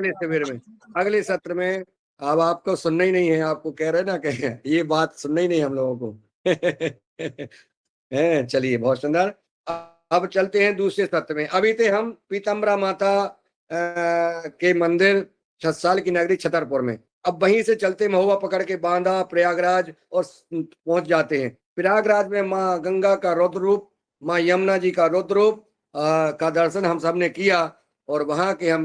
अगले शिविर में, अगले सत्र में। अब आपको सुनना ही नहीं है, आपको कह रहे ना कि ये बात सुनना ही नहीं हम लोगों को। है, चलिए बहुत सुंदर। अब चलते हैं दूसरे सत्र में। अभी थे हम पीताम्बरा माता के मंदिर छत्साल की नगरी छतरपुर में। अब वहीं से चलते महुआ पकड़ के बांदा प्रयागराज और पहुंच जाते हैं। प्रयागराज में माँ गंगा का रौद्र रूप, माँ यमुना जी का रौद्र रूप का दर्शन हम सब ने किया। और वहाँ के हम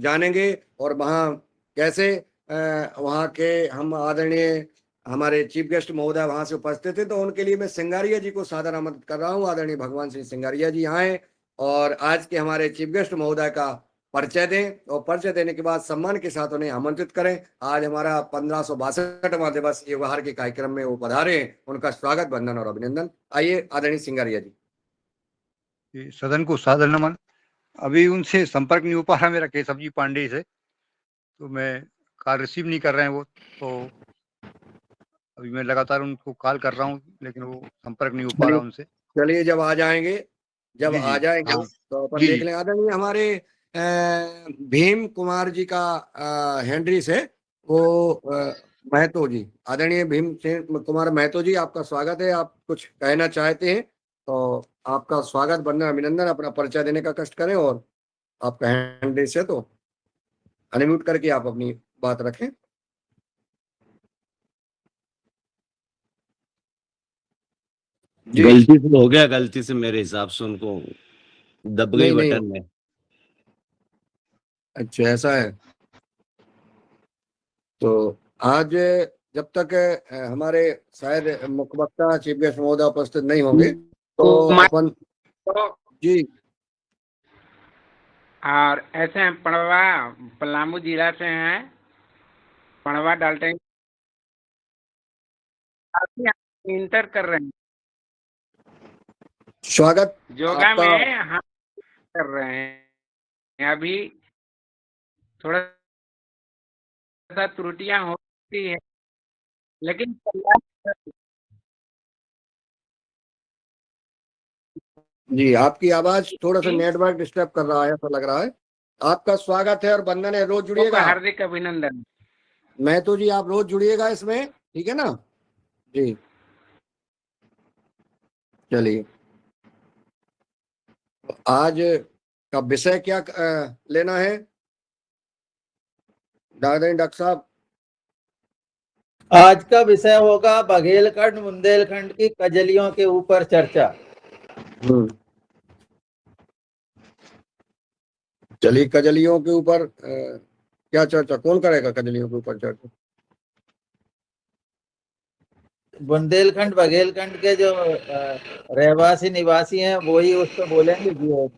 जानेंगे, और वहाँ कैसे वहाँ के हम आदरणीय हमारे चीफ गेस्ट महोदय वहां से उपस्थित थे, तो उनके लिए मैं सिंगारिया जी को सादर आमंत्रित कर रहा हूँ। आदरणीय भगवान श्री सिंगारिया जी यहाँ हैं और आज के हमारे चीफ गेस्ट महोदय का परिचय दें, और परिचय देने के बाद सम्मान के साथ उन्हें आमंत्रित करें। आज हमारा 1562वां दिवस युवहार के कार्यक्रम में वो पधारे हैं, उनका स्वागत, वंदन और अभिनंदन। आइए आदरणीय सिंगारिया जी। सदन को सादर नमन। अभी उनसे संपर्क नहीं हो पा रहा मेरा केशव जी पांडे से, तो मैं कॉल रिसीव नहीं कर रहे हैं वो, तो अभी मैं लगातार उनको कॉल कर रहा हूँ, लेकिन वो संपर्क नहीं हो पा रहा उनसे। चलिए जब आ जाएंगे, जब जी, जी, आ जाएंगे हाँ, तो अपन जी, देख जी। लें। आदरणीय हमारे भीम कुमार जी का हैंड्रिस है, वो महतो जी, आदरणीय भीम कुमार महतो जी, आपका स्वागत है। आप कुछ कहना चाहते हैं तो आपका स्वागत, वंदन अभिनंदन। अपना परिचय देने का कष्ट करें, और आपका हैंड्रिस है तो अनम्यूट करके आप अपनी बात रखें। गलती से हो गया, गलती से मेरे हिसाब से उनको दब गई बटन में। अच्छा ऐसा है, तो आज जब तक हमारे शायद मुखवक्ता चीफ गेस्ट महोदय उपस्थित नहीं होंगे तो अपन जी। और ऐसे हम पड़वा पलामू जिला से हैं, पड़वा डालते इंटर कर रहे हैं, स्वागत योगा में हम कर रहे हैं। अभी थोड़ा सा त्रुटियां होती है, लेकिन जी आपकी आवाज थोड़ा सा नेटवर्क डिस्टर्ब कर रहा है, ऐसा लग रहा है। आपका स्वागत है और वंदन है, रोज जुड़िएगा। हार्दिक अभिनंदन। मैं तो जी आप रोज जुड़िएगा इसमें, ठीक है ना जी। चलिए आज का विषय क्या लेना है डॉक्टर साहब? आज का विषय होगा बघेलखंड बुंदेलखंड की कजलियों के ऊपर चर्चा। चलिए कजलियों के ऊपर क्या चर्चा, कौन करेगा कजलियों के ऊपर चर्चा? बुंदेलखंड बघेलखंड के जो रहवासी निवासी हैं वो ही उस पर बोलेंगे जी।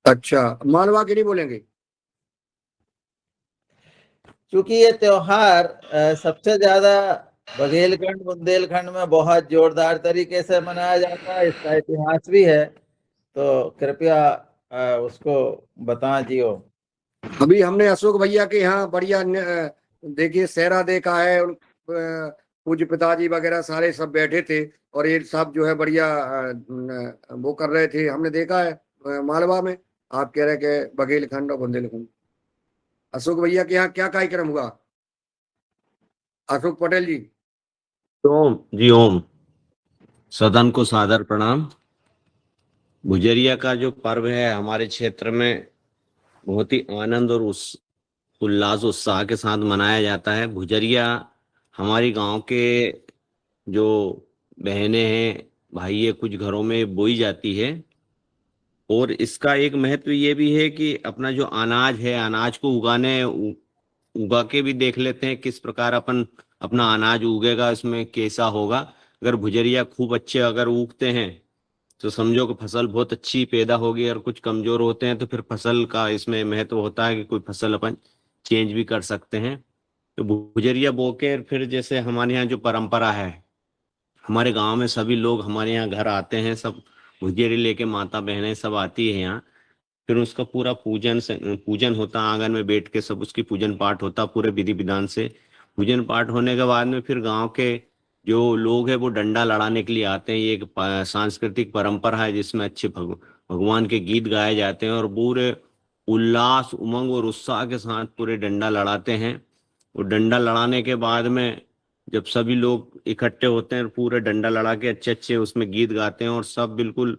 अच्छा, मालवा के नहीं बोलेंगे? क्योंकि ये त्योहार सबसे ज्यादा बघेलखंड बुंदेलखंड में बहुत जोरदार तरीके से मनाया जाता है, इसका इतिहास भी है, तो कृपया उसको बता जियो। अभी हमने अशोक भैया के यहाँ बढ़िया देखिए सेहरा देखा है, पूज्य पिताजी वगैरह सारे सब बैठे थे और ये सब जो है बढ़िया वो कर रहे थे, हमने देखा है मालवा में। आप कह रहे कि बघेलखंड और बुंदेलखंड, अशोक भैया के यहाँ क्या कार्यक्रम हुआ? अशोक पटेल जी। ओम जी, ओम। सदन को सादर प्रणाम। भुजरिया का जो पर्व है हमारे क्षेत्र में बहुत ही आनंद और उल्लास उत्साह के साथ मनाया जाता है। भुजरिया हमारी गांव के जो बहनें हैं, भाई है, कुछ घरों में बोई जाती है। और इसका एक महत्व ये भी है कि अपना जो अनाज है, अनाज को उगा के भी देख लेते हैं किस प्रकार अपना अनाज उगेगा, इसमें कैसा होगा। अगर भुजरिया खूब अच्छे अगर उगते हैं तो समझो कि फसल बहुत अच्छी पैदा होगी, और कुछ कमजोर होते हैं तो फिर फसल का इसमें महत्व होता है कि कोई फसल अपन चेंज भी कर सकते हैं। तो भुजरिया बो के फिर जैसे हमारे यहाँ जो परंपरा है, हमारे गांव में सभी लोग हमारे यहाँ घर आते हैं, सब भुजियरी लेके, माता बहनें सब आती है यहाँ। फिर उसका पूरा पूजन होता, आंगन में बैठ के सब उसकी पूजन पाठ होता पूरे विधि विधान से। पूजन पाठ होने के बाद में फिर गांव के जो लोग हैं वो डंडा लड़ाने के लिए आते हैं। ये एक सांस्कृतिक परंपरा है जिसमें अच्छे भगवान के गीत गाए जाते हैं और पूरे उल्लास, उमंग और उत्साह के साथ पूरे डंडा लड़ाते हैं। और डंडा लड़ाने के बाद में जब सभी लोग इकट्ठे होते हैं, पूरे डंडा लड़ा के अच्छे अच्छे उसमें गीत गाते हैं और सब बिल्कुल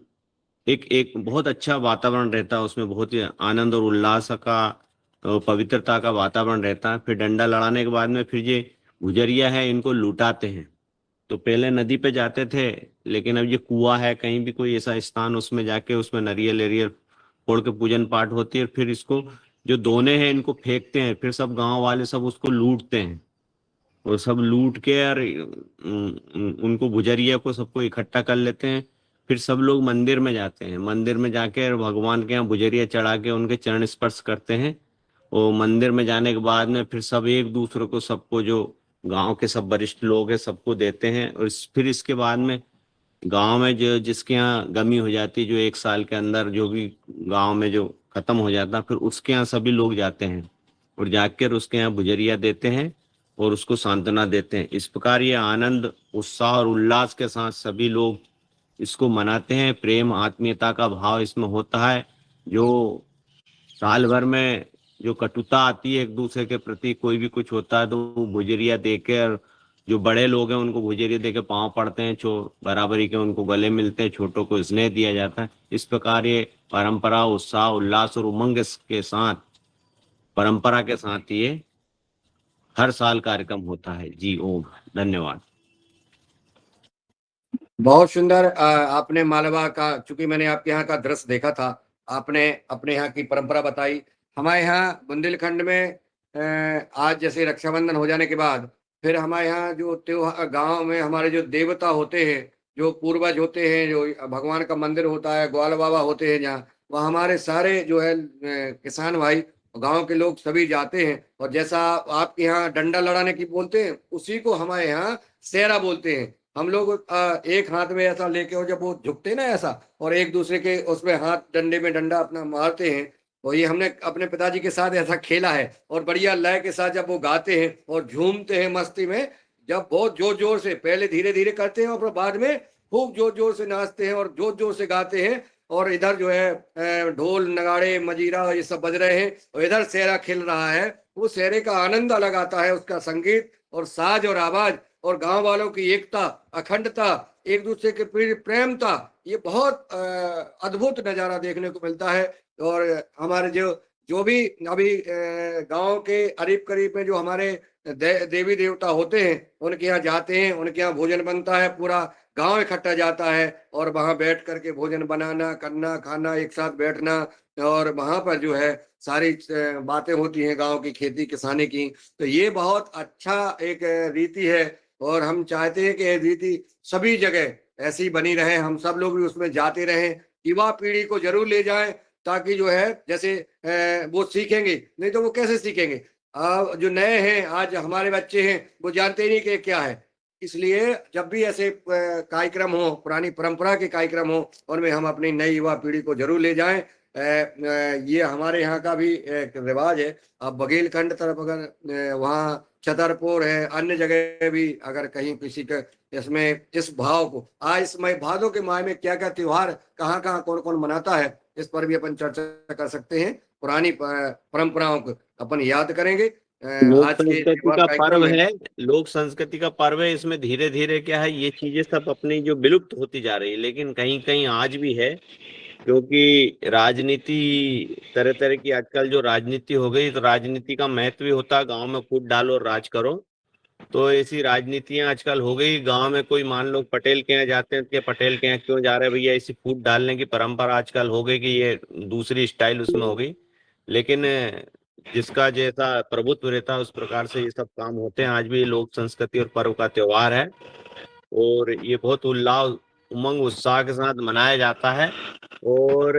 एक एक बहुत अच्छा वातावरण रहता है उसमें, बहुत ही आनंद और उल्लास का पवित्रता का वातावरण रहता है। फिर डंडा लड़ाने के बाद में फिर ये गुजरिया है, इनको लुटाते हैं। तो पहले नदी पे जाते थे, लेकिन अब ये कुआं है, कहीं भी कोई ऐसा स्थान, उसमें जाके उसमें नारियल एरियल फोड़ के पूजन पाठ होती है। फिर इसको जो दोने हैं इनको फेंकते हैं, फिर सब गांव वाले सब उसको लूटते हैं और सब लूट के और उनको गुजरिया को सबको इकट्ठा कर लेते हैं। फिर सब लोग मंदिर में जाते हैं, मंदिर में जाके और भगवान के यहाँ गुजरिया चढ़ा के उनके चरण स्पर्श करते हैं। और मंदिर में जाने के बाद में फिर सब एक दूसरे को, सबको जो गांव के सब वरिष्ठ लोग हैं सबको देते हैं। और फिर इसके बाद में गांव में जो जिसके यहाँ गमी हो जाती है, जो 1 साल के अंदर जो भी गांव में जो खत्म हो जाता, फिर उसके यहाँ सभी लोग जाते हैं और जाकर उसके यहाँ गुजरिया देते हैं और उसको सांत्वना देते हैं। इस प्रकार ये आनंद, उत्साह और उल्लास के साथ सभी लोग इसको मनाते हैं। प्रेम, आत्मीयता का भाव इसमें होता है। जो साल भर में जो कटुता आती है एक दूसरे के प्रति, कोई भी कुछ होता है तो वो गुजरिया देकर, जो बड़े लोग हैं उनको गुजरिया देकर पांव पड़ते हैं, बराबरी के उनको गले मिलते हैं, छोटों को स्नेह दिया जाता है। इस प्रकार ये परंपरा, उत्साह, उल्लास और उमंग के साथ, परंपरा के साथ ये हर साल कार्यक्रम होता है। जी ओम, धन्यवाद। बहुत सुंदर। आपने मालवा का, चूंकि मैंने आपके यहाँ का दृश्य देखा था, आपने अपने यहाँ की परंपरा बताई। हमारे यहाँ बुंदेलखंड में आज जैसे रक्षाबंधन हो जाने के बाद फिर हमारे यहाँ जो त्योहार, गांव में हमारे जो देवता होते हैं, जो पूर्वज होते हैं, जो भगवान का मंदिर होता है, ग्वाल बाबा होते हैं जहाँ, वह हमारे सारे जो है किसान भाई, गांव के लोग सभी जाते हैं। और जैसा आपके यहाँ डंडा लड़ाने की बोलते हैं, उसी को हमारे यहाँ सेहरा बोलते हैं। हम लोग एक हाथ में ऐसा लेके, और जब वो झुकते ना ऐसा, और एक दूसरे के उसमें हाथ, डंडे में डंडा अपना मारते हैं। और ये हमने अपने पिताजी के साथ ऐसा खेला है। और बढ़िया लय के साथ जब वो गाते हैं और झूमते हैं मस्ती में, जब बहुत जोर जोर से, पहले धीरे धीरे करते हैं और फिर बाद में खूब जोर जोर से नाचते हैं और जोर जोर से गाते हैं। और इधर जो है ढोल, नगाड़े, मजीरा ये सब बज रहे हैं और इधर सेहरा खेल रहा है। वो सेहरे का आनंद अलग आता है, उसका संगीत और साज और आवाज और गांव वालों की एकता, अखंडता, एक दूसरे के प्रति प्रेमता, ये बहुत अद्भुत नजारा देखने को मिलता है। और हमारे जो भी अभी गांव के करीब करीब में जो हमारे देवी देवता होते हैं, उनके यहाँ जाते हैं, उनके यहाँ भोजन बनता है, पूरा गांव इकट्ठा जाता है और वहां बैठ करके भोजन बनाना, करना, खाना, एक साथ बैठना। और वहां पर जो है सारी बातें होती हैं गांव की खेती किसानी की। तो ये बहुत अच्छा एक रीति है और हम चाहते हैं कि ये रीति सभी जगह ऐसी बनी रहे, हम सब लोग भी उसमें जाते रहें, युवा पीढ़ी को जरूर ले जाएं, ताकि जो है जैसे वो सीखेंगे, नहीं तो वो कैसे सीखेंगे। जो नए हैं, आज हमारे बच्चे हैं, वो जानते ही नहीं कि क्या है। इसलिए जब भी ऐसे कार्यक्रम हो, पुरानी परंपरा के कार्यक्रम हो, उनमें हम अपनी नई युवा पीढ़ी को जरूर ले जाएं। ये हमारे यहाँ का भी एक रिवाज है। अब बघेलखंड तरफ अगर वहाँ छतरपुर है, अन्य जगह भी अगर कहीं किसी का इसमें इस भाव को, आज इस भादों के माह में क्या क्या त्योहार कहाँ कहाँ कौन कौन मनाता है, इस पर भी अपन चर्चा कर सकते हैं। पुरानी परंपराओं को अपन याद करेंगे। लोक आज के संस्कृति का कार्यक्रम पर्व में है, लोक संस्कृति का पर्व है। इसमें धीरे धीरे क्या है, ये चीजें सब अपनी जो विलुप्त होती जा रही है, लेकिन कहीं कहीं आज भी है। क्योंकि राजनीति तरह तरह की आजकल जो राजनीति हो गई, तो राजनीति का महत्व भी होता है, गांव में फूट डालो और राज करो। तो ऐसी राजनीतियां आजकल हो गई। गांव में कोई मान लो पटेल के यहाँ जाते हैं, कि पटेल के यहाँ क्यों जा रहे हैं भैया, ऐसी फूट डालने की परंपरा आजकल हो गई कि ये दूसरी स्टाइल उसमें हो गई। लेकिन जिसका जैसा प्रभुत्व रहता है उस प्रकार से ये सब काम होते हैं। आज भी लोक संस्कृति और पर्व का त्योहार है और ये बहुत उल्लास, उमंग, उत्साह के साथ मनाया जाता है। और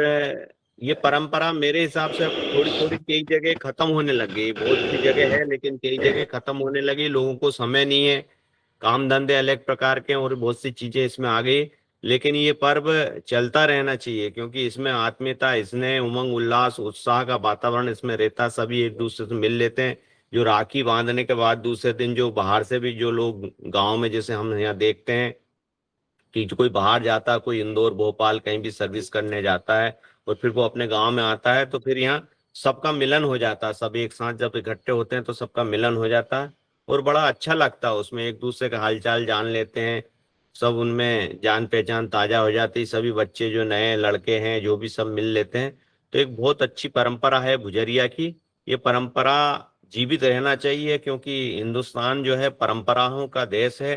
ये परंपरा मेरे हिसाब से अब थोड़ी थोड़ी कई जगह खत्म होने लग गई। बहुत सी जगह है लेकिन कई जगह खत्म होने लगी। लोगों को समय नहीं है, काम धंधे अलग प्रकार के और बहुत सी चीजें इसमें आ गई। लेकिन ये पर्व चलता रहना चाहिए, क्योंकि इसमें आत्मीयता, स्नेह, उमंग, उल्लास, उत्साह का वातावरण इसमें रहता। सभी एक दूसरे से मिल लेते हैं। जो राखी बांधने के बाद दूसरे दिन जो बाहर से भी जो लोग गांव में, जैसे हम यहाँ देखते हैं, कि कोई बाहर जाता है, कोई इंदौर भोपाल कहीं भी सर्विस करने जाता है और फिर वो अपने गांव में आता है, तो फिर यहाँ सबका मिलन हो जाता है। सब एक साथ जब इकट्ठे होते हैं तो सबका मिलन हो जाता है और बड़ा अच्छा लगता है। उसमें एक दूसरे का हालचाल जान लेते हैं, सब उनमें जान पहचान ताजा हो जाती है। सभी बच्चे जो नए लड़के हैं जो भी सब मिल लेते हैं। तो एक बहुत अच्छी परंपरा है भुजरिया की। ये परंपरा जीवित रहना चाहिए, क्योंकि हिंदुस्तान जो है परंपराओं का देश है,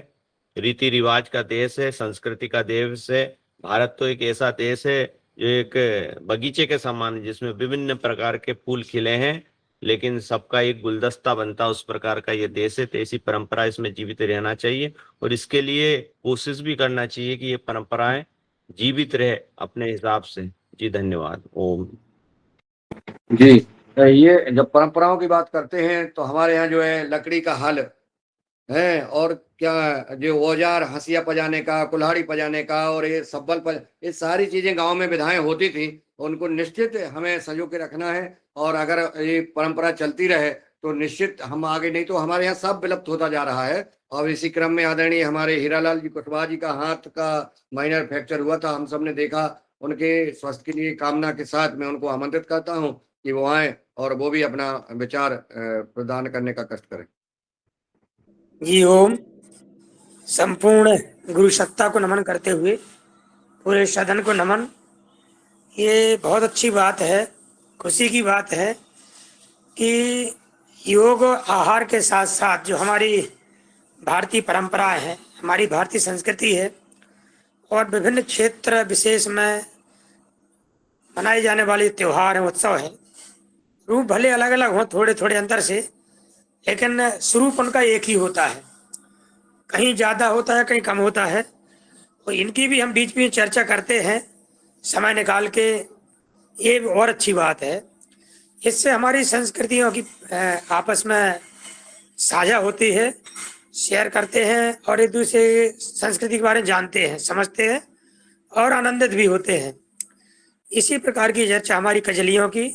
रीति रिवाज का देश है, संस्कृति का देश है। भारत तो एक ऐसा देश है जो एक बगीचे के समान है, जिसमें विभिन्न प्रकार के फूल खिले हैं, लेकिन सबका एक गुलदस्ता बनता है, उस प्रकार का ये देश है। तो ऐसी परंपरा इसमें जीवित रहना चाहिए और इसके लिए कोशिश भी करना चाहिए कि ये परंपराएं जीवित रहे अपने हिसाब से। जी धन्यवाद। ओम। जी, ये जब परंपराओं की बात करते हैं तो हमारे यहाँ जो है लकड़ी का हल है, और क्या जो औजार हंसिया पजाने का, कुल्हाड़ी पजाने का, और ये सब्बल ये सारी चीजें गांव में विधाएं होती थी, उनको निश्चित हमें संजो के रखना है। और अगर ये परंपरा चलती रहे तो निश्चित हम आगे, नहीं तो हमारे यहाँ सब विलुप्त होता जा रहा है। और इसी क्रम में आदरणीय हमारे हीरालाल जी कुशवाहा जी का हाथ का माइनर फ्रैक्चर हुआ था, हम सब ने देखा। उनके स्वास्थ्य के लिए कामना के साथ मैं उनको आमंत्रित करता हूँ कि वो आए और वो भी अपना विचार प्रदान करने का कष्ट करें। जी ओम। संपूर्ण गुरु सत्ता को नमन करते हुए पूरे सदन को नमन। ये बहुत अच्छी बात है, खुशी की बात है कि योग और आहार के साथ साथ जो हमारी भारतीय परंपराएं हैं, हमारी भारतीय संस्कृति है और विभिन्न क्षेत्र विशेष में मनाए जाने वाले त्योहार हैं, उत्सव हैं, रूप भले अलग अलग हों थोड़े थोड़े अंतर से, लेकिन स्वरूप उनका एक ही होता है। कहीं ज़्यादा होता है, कहीं कम होता है, तो इनकी भी हम बीच में चर्चा करते हैं समय निकाल के। ये और अच्छी बात है, इससे हमारी संस्कृतियों की आपस में साझा होती है, शेयर करते हैं और एक दूसरे संस्कृति के बारे में जानते हैं, समझते हैं और आनंदित भी होते हैं। इसी प्रकार की चर्चा हमारी कजलियों की,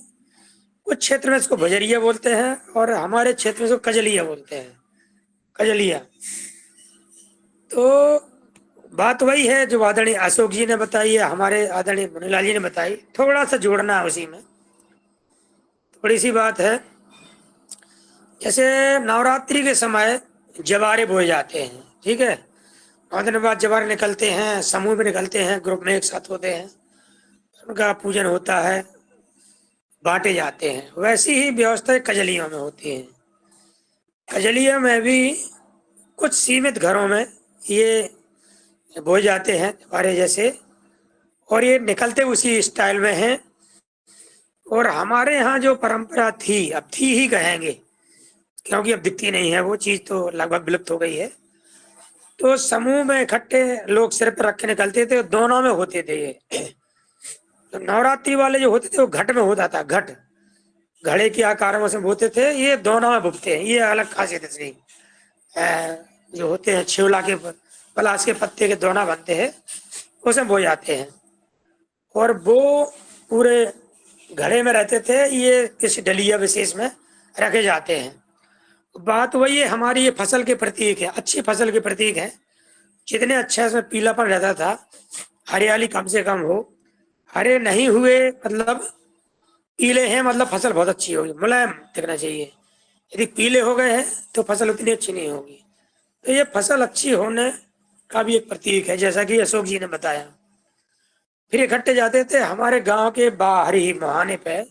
कुछ क्षेत्र में इसको भुजरिया बोलते हैं और हमारे क्षेत्र में इसको कजलिया बोलते हैं, कजलिया। तो बात वही है जो आदरणीय अशोक जी ने बताई है, हमारे आदरणीय मुनीलाल जी ने बताई, थोड़ा सा जोड़ना है उसी में, थोड़ी सी बात है। जैसे नवरात्रि के समय जवारे बोए जाते हैं, ठीक है, 9 दिन बाद जवारे निकलते हैं, समूह में निकलते हैं, ग्रुप में एक साथ होते हैं, उनका पूजन होता है, बांटे जाते हैं। वैसी ही व्यवस्था कजलियों में होती है। कजलियों में भी कुछ सीमित घरों में ये बोए जाते हैं जवारे जैसे, और ये निकलते उसी स्टाइल में हैं। और हमारे यहाँ जो परंपरा थी, अब थी ही कहेंगे क्योंकि अब दिखती नहीं है, वो चीज तो लगभग विलुप्त हो गई है। तो समूह में इकट्ठे लोग सिर पर रख के निकलते थे, दोनों में होते थे ये। तो नवरात्रि वाले जो होते थे वो घट में होता था, घट घड़े के आकार में से बोते थे, ये दोनों में बुकते हैं। ये अलग खासियत है इसकी। जो होते हैं छिवला के पलाश के पत्ते के दोना बनते हैं, उसमें बो जाते हैं और वो पूरे घड़े में रहते थे। ये किसी डलिया विशेष में रखे जाते हैं। बात वही है, हमारी ये फसल के प्रतीक है, अच्छी फसल के प्रतीक है। जितने अच्छा इसमें पीलापन रहता था, हरियाली कम से कम हो, हरे नहीं हुए मतलब पीले हैं मतलब फसल बहुत अच्छी होगी, मुलायम दिखना चाहिए। यदि पीले हो गए हैं तो फसल उतनी अच्छी नहीं होगी। तो ये फसल अच्छी होने का भी एक प्रतीक है, जैसा कि अशोक जी ने बताया। फिर इकट्ठे जाते थे। हमारे गांव के बाहर ही मुहाने पे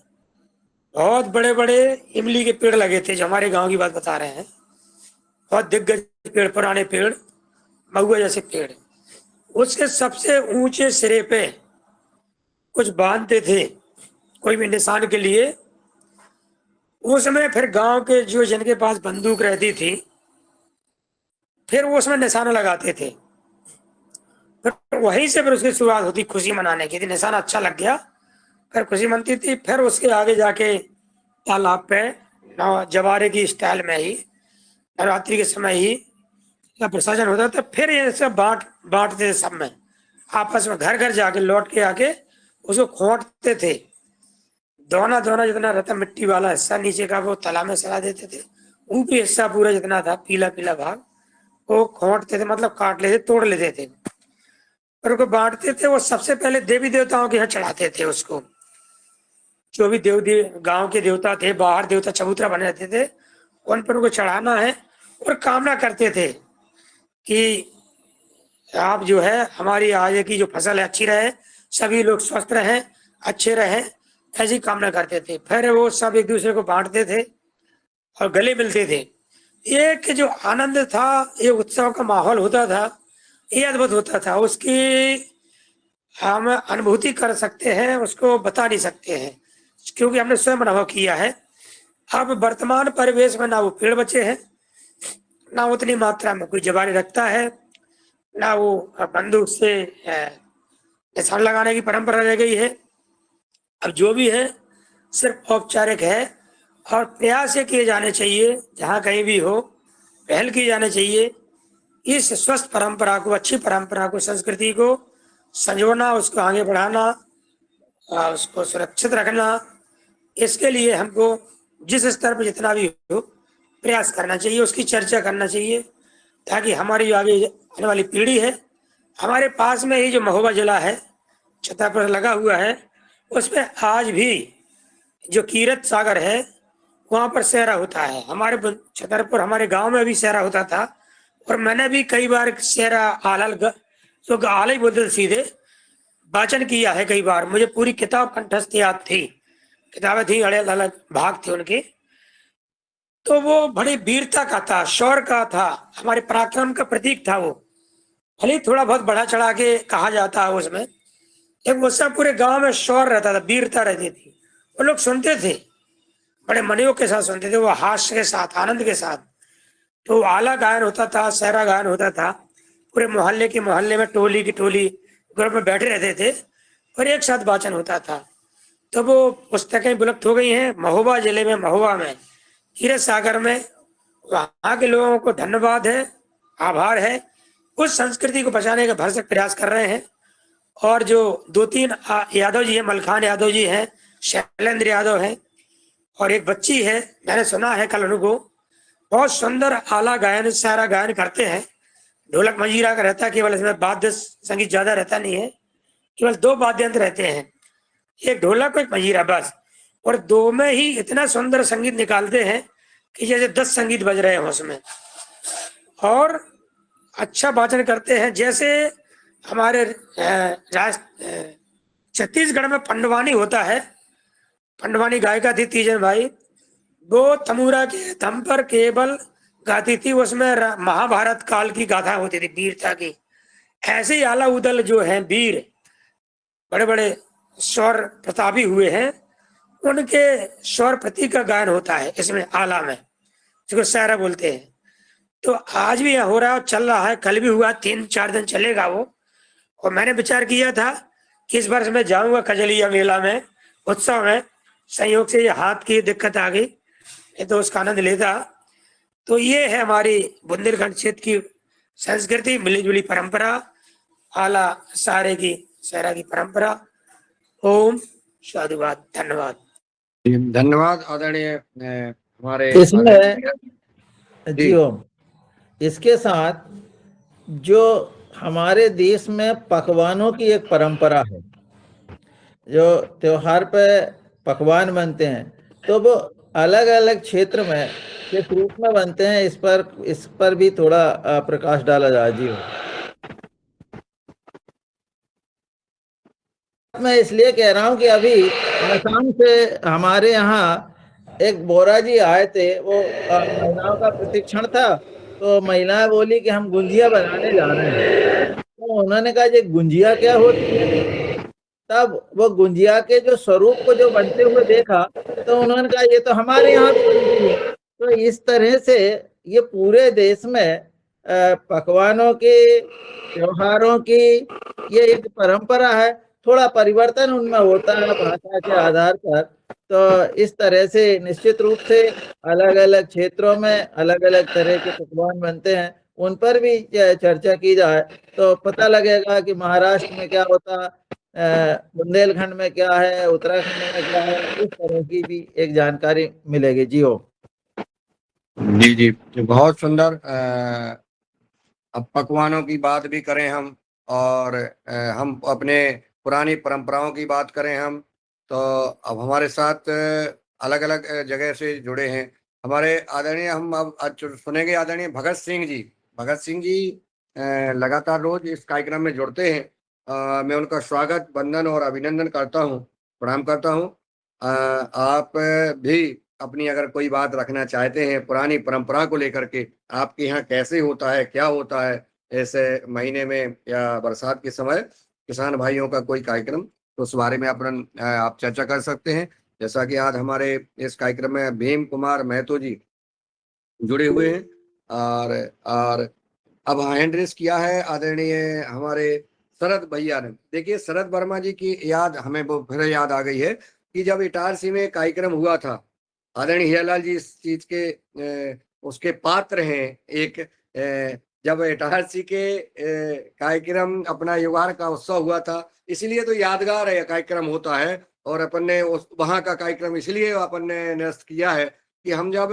बहुत बड़े बड़े इमली के पेड़ लगे थे, जो हमारे गांव की बात बता रहे हैं। बहुत दिग्गज पेड़, पुराने पेड़, महुआ जैसे पेड़। उसके सबसे ऊंचे सिरे पे कुछ बांधते थे कोई भी निशान के लिए। उसमें फिर गांव के जो जिनके पास बंदूक रहती थी, फिर वो उसमें निशाना लगाते थे। फिर वहीं से फिर उसकी शुरुआत होती खुशी मनाने की। निशाना अच्छा लग गया, फिर खुशी मनती थी। फिर उसके आगे जाके तालाब पे जवारे की स्टाइल में ही नवरात्रि के समय ही जब प्रसाजन होता था, फिर ये सब बांटते थे सब में, आपस में घर घर जाके लौट के आके उसको खोंटते थे। दोना जितना रहता मिट्टी वाला हिस्सा नीचे का वो तालाब में सला देते थे। ऊपरी हिस्सा पूरा जितना था पीला पीला भाग वो खोंटते थे, मतलब काट लेते, तोड़ लेते थे। उनको बांटते थे। वो सबसे पहले देवी देवताओं के यहाँ चढ़ाते थे उसको। जो भी गांव के देवता थे, बाहर देवता चबूतरा बने रहते थे, उन पर उनको चढ़ाना है। और कामना करते थे कि आप जो है हमारी आगे की जो फसल है अच्छी रहे, सभी लोग स्वस्थ रहें, अच्छे रहें, ऐसी कामना करते थे। फिर वो सब एक दूसरे को बांटते थे और गले मिलते थे। एक जो आनंद था, ये उत्सव का माहौल होता था, ये अद्भुत होता था। उसकी हम अनुभूति कर सकते हैं, उसको बता नहीं सकते हैं, क्योंकि हमने स्वयं अनुभव किया है। अब वर्तमान परिवेश में ना वो पेड़ बचे हैं, ना उतनी मात्रा में कोई जवानी रखता है, ना वो बंदूक से निशान लगाने की परंपरा रह गई है। अब जो भी है सिर्फ औपचारिक है। और प्रयास ये किए जाने चाहिए, जहाँ कहीं भी हो पहल की जानी चाहिए, इस स्वस्थ परंपरा को, अच्छी परंपरा को, संस्कृति को संजोना, उसको आगे बढ़ाना, उसको सुरक्षित रखना। इसके लिए हमको जिस स्तर पर जितना भी हो प्रयास करना चाहिए, उसकी चर्चा करना चाहिए, ताकि हमारी जो आगे आने वाली पीढ़ी है, हमारे पास में ही जो महोबा जिला है, छतरपुर लगा हुआ है, उसमें आज भी जो कीरत सागर है वहाँ पर सहरा होता है। हमारे छतरपुर, हमारे गांव में भी सहरा होता था। और मैंने भी कई बार सहरा आलल, जो आला ही बोलते थे सीधे, वाचन किया है कई बार। मुझे पूरी किताब कंठस्थ याद थी, किताबें थी, अलग अलग भाग थे उनके। तो वो बड़ी वीरता का था, शौर्य का था, हमारे पराक्रम का प्रतीक था वो। भले थोड़ा बहुत बढ़ा चढ़ा के कहा जाता है उसमें, एक उससे पूरे गांव में शौर्य रहता था, वीरता रहती थी। वो लोग सुनते थे, बड़े मनोयोग के साथ सुनते थे, वो हास्य के साथ, आनंद के साथ। तो आला गायन होता था, सहरा गायन होता था, पूरे मोहल्ले के मोहल्ले में टोली की टोली ग्रुप में बैठे रहते थे और एक साथ वाचन होता था। तो वो पुस्तकें विलुप्त हो गई हैं। महोबा जिले में, महोबा में, कीरत सागर में, वहाँ के लोगों को धन्यवाद है, आभार है। उस संस्कृति को बचाने का भरसक प्रयास कर रहे हैं। और जो 2-3 यादव जी हैं, मलखान यादव जी हैं, शैलेंद्र यादव हैं, और एक बच्ची है, मैंने सुना है कल उनको, बहुत सुंदर आला गायन, सारा गायन करते हैं। ढोलक मंजीरा का रहता है, केवल इसमें वाद्य संगीत ज्यादा रहता नहीं है, केवल 2 वाद्य यंत्र रहते हैं, एक ढोलक और एक मंजीरा बस। और 2 में ही इतना सुंदर संगीत निकालते हैं कि जैसे 10 संगीत बज रहे हैं उसमें। और अच्छा वाचन करते हैं। जैसे हमारे छत्तीसगढ़ में पंडवानी होता है, पंडवानी गायिका थी तीजन भाई, वो तमूरा के दम पर केवल गाती थी, उसमें महाभारत काल की गाथा होती थी, वीरता की। ऐसे ही आला उदल जो हैं वीर, बड़े बड़े शौर्य प्रतापी हुए हैं, उनके शौर्य प्रतीक का गायन होता है इसमें, आला में, जिसको सहरा बोलते हैं। तो आज भी यहाँ हो रहा है, चल रहा है, कल भी हुआ, 3-4 दिन चलेगा वो। और मैंने विचार किया था कि इस वर्ष मैं जाऊंगा कजलिया मेला में, उत्सव में। संयोग से ये हाथ की दिक्कत आ गई, ये तो उसका आनंद लेता। तो ये है हमारी बुंदेलखंड क्षेत्र की संस्कृति, मिली जुली परंपरा, आला सारे की, सहरा की परंपरा। ओम साधुवाद, धन्यवाद। धन्यवाद आदरणीय हमारे इसमें जी ओम, इसके साथ जो हमारे देश में पकवानों की एक परंपरा है, जो त्योहार पे पकवान बनते हैं, तो वो अलग अलग क्षेत्र में किस रूप में बनते हैं, इस पर भी थोड़ा प्रकाश डाला जाए। जी मैं इसलिए कह रहा हूं कि अभी आसाम से हमारे यहाँ एक बोरा जी आए थे, वो महिलाओं का प्रशिक्षण था। तो महिलाएं बोली कि हम गुंजिया बनाने जा रहे हैं। तो उन्होंने कहा ये गुंजिया क्या होती है। तब वो गुंजिया के जो स्वरूप को जो बनते हुए देखा, तो उन्होंने कहा ये तो हमारे यहाँ भी बनती है। तो इस तरह से ये पूरे देश में पकवानों की, त्योहारों की ये एक परंपरा है। थोड़ा परिवर्तन उनमें होता है भाषा के आधार पर। तो इस तरह से निश्चित रूप से अलग अलग क्षेत्रों में अलग अलग तरह के पकवान बनते हैं, उन पर भी चर्चा की जाए तो पता लगेगा कि महाराष्ट्र में क्या होता है, बुंदेलखंड में क्या है, उत्तराखंड में क्या है, इस तरह की भी एक जानकारी मिलेगी। जी हो जी, बहुत सुंदर। अब पकवानों की बात भी करें हम और हम अपने पुरानी परंपराओं की बात करें हम, तो अब हमारे साथ अलग अलग जगह से जुड़े हैं हमारे आदरणीय, हम अब आज सुनेंगे आदरणीय भगत सिंह जी। भगत सिंह जी लगातार रोज इस कार्यक्रम में जुड़ते हैं। मैं उनका स्वागत, वंदन और अभिनंदन करता हूँ, प्रणाम करता हूँ। आप भी अपनी अगर कोई बात रखना चाहते हैं पुरानी परंपरा को लेकर के, आपके यहाँ कैसे होता है, क्या होता है ऐसे महीने में या बरसात के समय किसान भाइयों का कोई कार्यक्रम, तो उस बारे में अपन आप चर्चा कर सकते हैं। जैसा कि आज हमारे इस कार्यक्रम में भीम कुमार महतो जी जुड़े हुए हैं, और अब हैंड रेस किया है आदरणीय हमारे शरद भैया ने। देखिए शरद वर्मा जी की याद हमें वो फिर याद आ गई है कि जब इटारसी में कार्यक्रम हुआ था, आदरणीय हीरालाल जी इस चीज के उसके पात्र हैं। एक जब इटारसी के कार्यक्रम अपना युगार का उत्सव हुआ था, इसीलिए तो यादगार है कार्यक्रम होता है, और अपन ने उस वहां का कार्यक्रम इसलिए अपन ने निरस्त किया है कि हम जब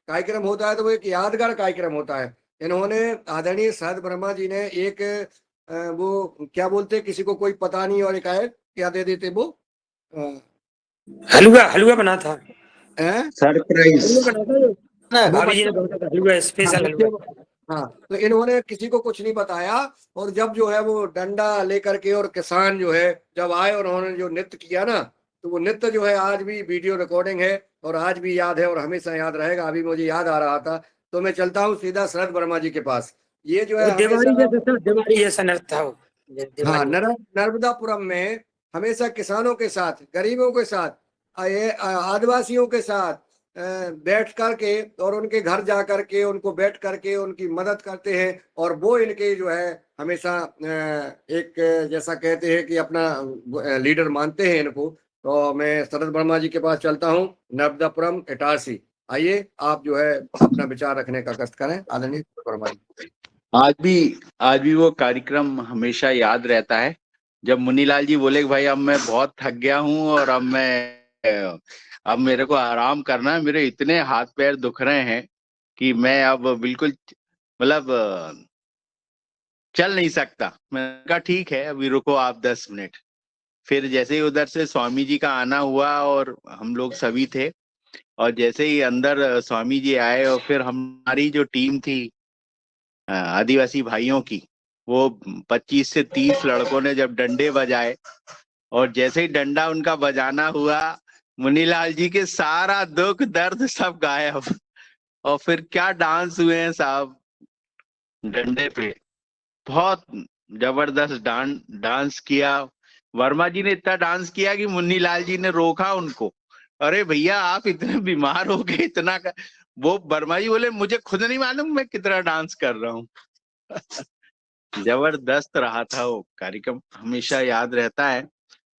कार्यक्रम होता है तो वो एक यादगार कार्यक्रम होता है। इन्होंने आदरणीय शरद वर्मा जी ने एक वो क्या बोलते किसी को कोई पता नहीं, और एक है क्या दे देते वो हलवा हलवा बना था, सरप्राइज। हलवा बना था वो भाभी जी ने बच्चों बनाया था हलवा, हाँ, स्पेशल हलवा। हाँ, तो इन्होंने किसी को कुछ नहीं बताया, और जब जो है वो डंडा लेकर के और किसान जो है जब आए और उन्होंने जो नृत्य किया ना, तो वो नृत्य जो है आज भी वीडियो रिकॉर्डिंग है और आज भी याद है और हमेशा याद रहेगा। अभी मुझे याद आ रहा था, तो मैं चलता हूँ सीधा शरद वर्मा जी के पास। ये जो है दिवाली जैसा नृत्य था वो, हाँ, दिवाली। नर्मदापुरम में हमेशा किसानों के साथ, गरीबों के साथ, ये आदिवासियों के साथ बैठ करके और उनके घर जा करके उनको बैठ करके उनकी मदद करते हैं, और वो इनके जो है हमेशा एक जैसा कहते हैं कि अपना लीडर मानते हैं इनको। तो मैं शरद वर्मा जी के पास चलता हूँ, नर्मदापुरम इटारसी। आइए आप जो है अपना विचार रखने का कष्ट करें आदरणीय शरद वर्मा जी। आज भी वो कार्यक्रम हमेशा याद रहता है जब मुनीलाल जी बोले कि भाई अब मैं बहुत थक गया हूँ और अब मेरे को आराम करना है, मेरे इतने हाथ पैर दुख रहे हैं कि मैं अब बिल्कुल मतलब चल नहीं सकता। मैंने कहा ठीक है अभी रुको आप 10 मिनट। फिर जैसे ही उधर से स्वामी जी का आना हुआ और हम लोग सभी थे, और जैसे ही अंदर स्वामी जी आए और फिर हमारी जो टीम थी आदिवासी भाइयों की, वो 25 से 30 लड़कों ने जब डंडे बजाए और जैसे ही डंडा उनका बजाना हुआ, मुनीलाल जी के सारा दुख दर्द सब गायब। और फिर क्या डांस हुए हैं साहब डंडे पे, बहुत जबरदस्त डांस किया। वर्मा जी ने इतना डांस किया कि मुन्नीलाल जी ने रोका उनको, अरे भैया आप इतने बीमार हो गए इतना वो वर्मा जी बोले मुझे खुद नहीं मालूम मैं कितना डांस कर रहा हूँ। जबरदस्त रहा था वो कार्यक्रम, हमेशा याद रहता है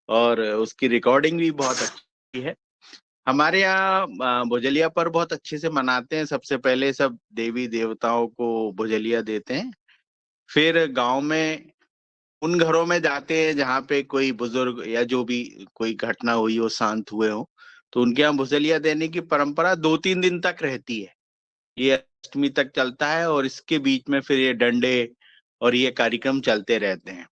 और उसकी रिकॉर्डिंग भी बहुत अच्छी है। हमारे यहाँ भुजलिया पर बहुत अच्छे से मनाते हैं। सबसे पहले सब देवी देवताओं को भुजलिया देते हैं, फिर गांव में उन घरों में जाते हैं जहाँ पे कोई बुजुर्ग या जो भी कोई घटना हुई हो, शांत हुए हो, तो उनके यहाँ भुजलिया देने की परंपरा 2-3 दिन तक रहती है। ये अष्टमी तक चलता है और इसके बीच में फिर ये डंडे और ये कार्यक्रम चलते रहते हैं।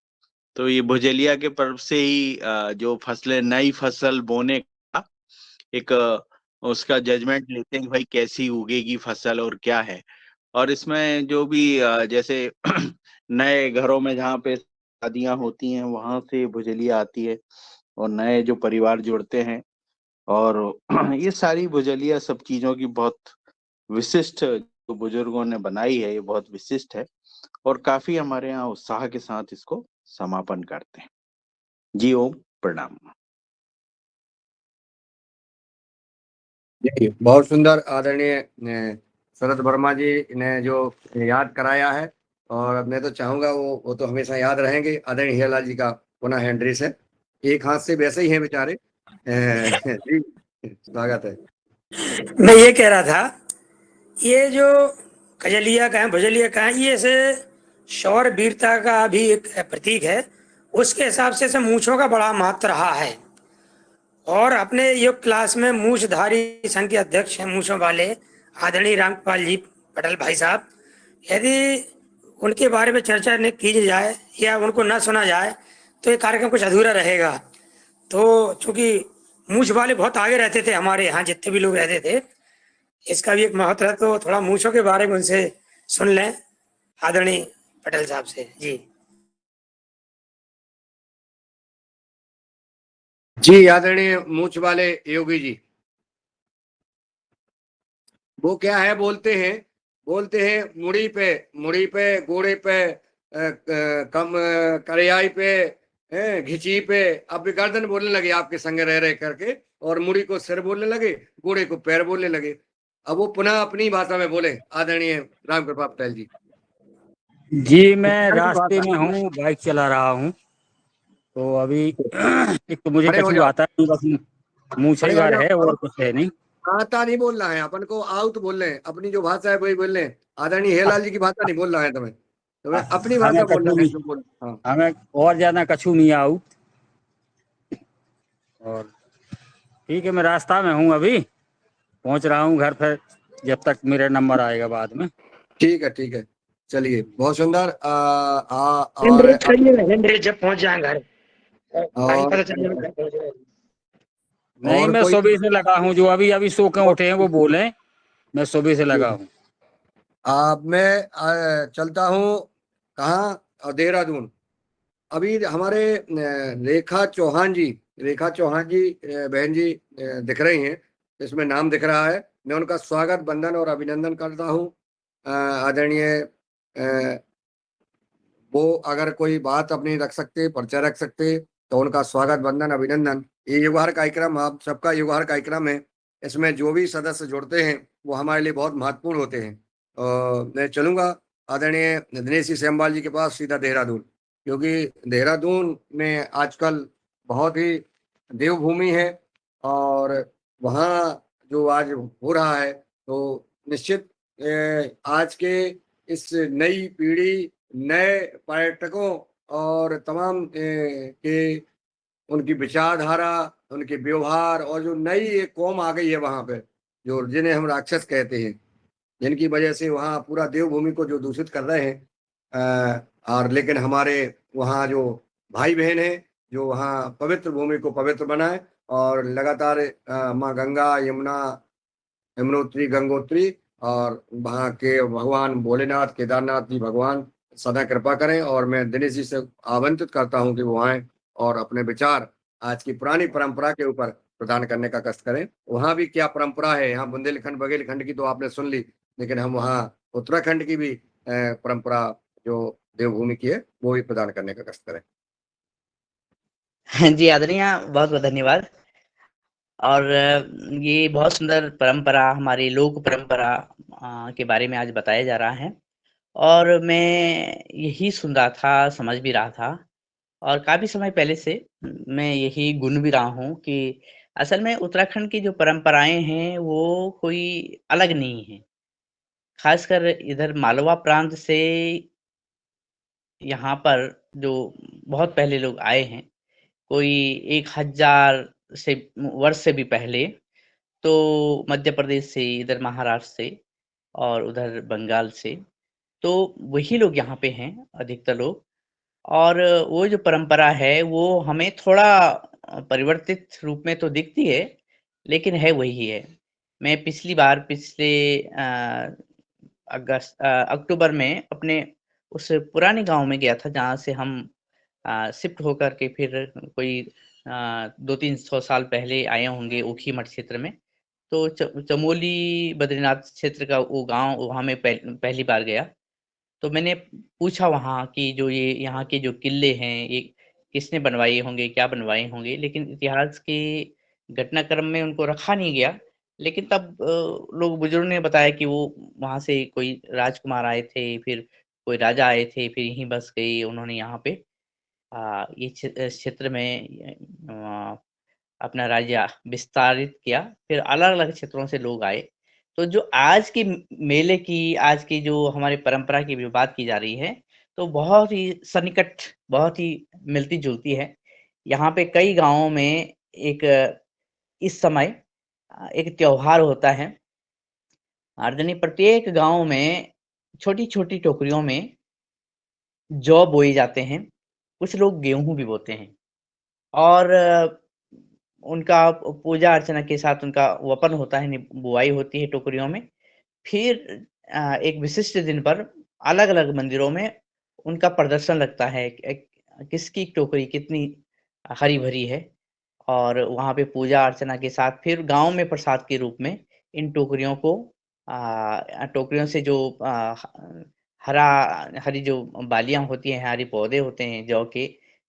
तो ये भुजलिया के पर्व से ही जो फसलें, नई फसल बोने का एक उसका जजमेंट लेते हैं कि भाई कैसी उगेगी फसल और क्या है। और इसमें जो भी जैसे नए घरों में जहाँ पे शादियां होती हैं वहां से भुजलिया आती है और नए जो परिवार जुड़ते हैं, और ये सारी भुजलिया सब चीजों की बहुत विशिष्ट जो बुजुर्गों ने बनाई है, ये बहुत विशिष्ट है और काफी हमारे यहाँ उत्साह के साथ इसको समापन करते हैं। जी ओम प्रणाम। जी बहुत सुंदर आदरणीय शरद वर्मा जी ने जो याद कराया है, और मैं तो चाहूंगा वो तो हमेशा याद रहेंगे। आदरणीय हीरालाल जी का पुनः हैंड्रिस है, एक हाथ से वैसे ही हैं बेचारे। जी स्वागत है। मैं ये कह रहा था, ये जो कजलिया का है, भुजलिया का है, ये ऐसे शौर्य वीरता का भी एक प्रतीक है। उसके हिसाब से मूंछों का बड़ा महत्व रहा है। और अपने योग क्लास में मूछधारी संघ के अध्यक्ष हैं मूछों वाले आदरणीय रामपाल जी पटेल भाई साहब, यदि उनके बारे में चर्चा न की जाए या उनको न सुना जाए तो ये कार्यक्रम कुछ अधूरा रहेगा। तो चूंकि मूछ वाले बहुत आगे रहते थे हमारे यहाँ, जितने भी लोग रहते थे, इसका भी एक महत्व है। तो थोड़ा मूछों के बारे में उनसे सुन लें आदरणीय पटेल साहब से। जी जी आदरणीय मूछ वाले योगी जी, वो क्या है, बोलते हैं मुड़ी पे घोड़े पे कम करियाई पे घिची पे। अब भी गर्दन बोलने लगे आपके संग रह रहे करके, और मुड़ी को सिर बोलने लगे, घोड़े को पैर बोलने लगे। अब वो पुनः अपनी भाषा में बोले आदरणीय राम कृपा पटेल जी। जी मैं रास्ते में हूँ, बाइक चला रहा हूँ। तो अभी एक तो मुझे खड़े हो कछु जाओ, आता नहीं, बस मूछे खड़े हो बार जाओ। है और कुछ है नहीं। आता नहीं बोलना है अपन को, आउट बोल रहे हैं, अपनी जो भाषा है वही बोल रहे हैं। आदरणीय हेलाल जी की भाषा नहीं बोल रहा है तुम्हें अपनी हमें भाषा कछु बोलना है नहीं, जो बोल। हाँ हमें और ज्यादा कछु नहीं आऊ। और ठीक है, मैं रास्ता में हूँ, अभी पहुंच रहा हूँ घर, फिर जब तक मेरा नंबर आएगा बाद में। ठीक है, चलिए बहुत सुंदर। जब पहुंच जाए घर, टाइम और पता चल जाए घर पहुंच गए। नहीं, और मैं कोई सुबह से लगा हूँ, जो अभी अभी सो के उठे हैं वो बोले, मैं सुबह से लगा हूँ। मैं चलता हूँ कहाँ, देहरादून। अभी हमारे रेखा चौहान जी बहन जी दिख रही हैं, इसमें नाम दिख रहा है। मैं उनका स्वागत, वंदन और अभिनंदन करता हूँ। आदरणीय वो अगर कोई बात अपनी रख सकते, परिचय रख सकते, तो उनका स्वागत, वंदन, अभिनंदन। ये युगहर कार्यक्रम आप सबका युगहर कार्यक्रम है। इसमें जो भी सदस्य जुड़ते हैं वो हमारे लिए बहुत महत्वपूर्ण होते हैं। मैं चलूंगा आदरणीय दिनेश जी सेमवाल जी के पास सीधा देहरादून, क्योंकि देहरादून में आजकल बहुत ही देवभूमि है, और वहाँ जो आज हो रहा है, तो निश्चित आज के इस नई पीढ़ी, नए पर्यटकों और तमाम के उनकी विचारधारा, उनके व्यवहार, और जो नई एक कौम आ गई है वहां पे, जो जिन्हें हम राक्षस कहते हैं, जिनकी वजह से वहाँ पूरा देवभूमि को जो दूषित कर रहे हैं। और लेकिन हमारे वहाँ जो भाई बहन हैं, जो वहाँ पवित्र भूमि को पवित्र बनाए, और लगातार माँ गंगा, यमुना, यमुनोत्री, गंगोत्री, और वहाँ के भगवान भोलेनाथ, केदारनाथ जी भगवान सदा कृपा करें। और मैं दिनेश जी से आमंत्रित करता हूँ कि वो आए और अपने विचार आज की पुरानी परंपरा के ऊपर प्रदान करने का कष्ट करें। वहाँ भी क्या परंपरा है, यहाँ बुंदेलखंड बघेलखंड की तो आपने सुन ली, लेकिन हम वहाँ उत्तराखंड की भी परंपरा जो देवभूमि की है वो भी प्रदान करने का कष्ट करें। जी आदरणीय, बहुत बहुत धन्यवाद। और ये बहुत सुंदर परंपरा, हमारी लोक परंपरा के बारे में आज बताया जा रहा है, और मैं यही सुन रहा था, समझ भी रहा था, और काफी समय पहले से मैं यही गुन भी रहा हूँ कि असल में उत्तराखंड की जो परंपराएं हैं वो कोई अलग नहीं है। खासकर इधर मालवा प्रांत से यहाँ पर जो बहुत पहले लोग आए हैं, कोई 1000 से वर्ष से भी पहले, तो मध्य प्रदेश से, इधर महाराष्ट्र से और उधर बंगाल से, तो वही लोग यहाँ पे हैं अधिकतर लोग। और वो जो परंपरा है वो हमें थोड़ा परिवर्तित रूप में तो दिखती है, लेकिन है वही है। मैं पिछली बार पिछले अक्टूबर में अपने उस पुराने गाँव में गया था जहाँ से हम शिफ्ट होकर के फिर कोई 200-300 साल पहले आए होंगे ऊखी मठ क्षेत्र में। तो चमोली बद्रीनाथ क्षेत्र का वो गाँव, वहाँ मैं पहली बार गया। तो मैंने पूछा वहाँ की जो ये यहाँ के जो किले हैं, ये किसने बनवाए होंगे, क्या बनवाए होंगे? लेकिन इतिहास के घटनाक्रम में उनको रखा नहीं गया। लेकिन तब लोग बुजुर्ग ने बताया कि वो वहाँ से कोई राजकुमार आए थे, फिर कोई राजा आए थे, फिर यहीं बस गए उन्होंने यहाँ पे ये क्षेत्र में अपना राज्य विस्तारित किया। फिर अलग-अलग क्षेत्रों से लोग आए। तो जो आज की मेले की, आज की जो हमारी परंपरा की भी बात की जा रही है, तो बहुत ही सन्निकट, बहुत ही मिलती-जुलती है। यहाँ पे कई गाँवों में एक इस समय एक त्योहार होता है। आर्दनी प्रत्येक गाँव में छोटी-छोटी टोकरियों में जौ बोए जाते हैं, कुछ लोग गेहूँ भी बोते हैं और उनका पूजा अर्चना के साथ उनका वपन होता है, बुआई होती है टोकरियों में। फिर एक विशिष्ट दिन पर अलग-अलग मंदिरों में उनका प्रदर्शन लगता है, किसकी टोकरी कितनी हरी-भरी है और वहाँ पे पूजा अर्चना के साथ फिर गाँव में प्रसाद के रूप में इन टोकरियों को टोकरियों से जो हरा हरी जो बालियाँ होती हैं, हरे पौधे होते हैं जौ के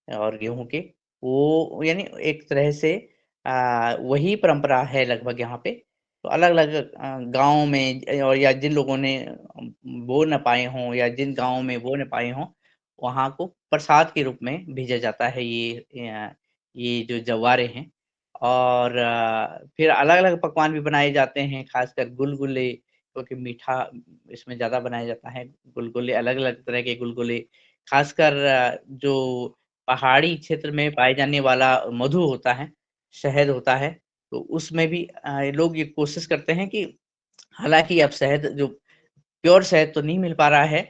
और गेहूँ के, वो यानी एक तरह से वही परंपरा है लगभग यहाँ पे। तो अलग-अलग गाँव में और या जिन लोगों ने बो ना पाए हों या जिन गाँव में बो ना पाए हों, वहाँ को प्रसाद के रूप में भेजा जाता है ये जो जवारे हैं। और फिर अलग-अलग पकवान भी बनाए जाते हैं, खासकर गुलगुले क्योंकि मीठा इसमें ज़्यादा बनाया जाता है। गुलगुले अलग-अलग तरह के गुलगुले, खासकर जो पहाड़ी क्षेत्र में पाए जाने वाला मधु होता है, शहद होता है, तो उसमें भी लोग ये कोशिश करते हैं कि हालाँकि अब शहद जो प्योर शहद तो नहीं मिल पा रहा है,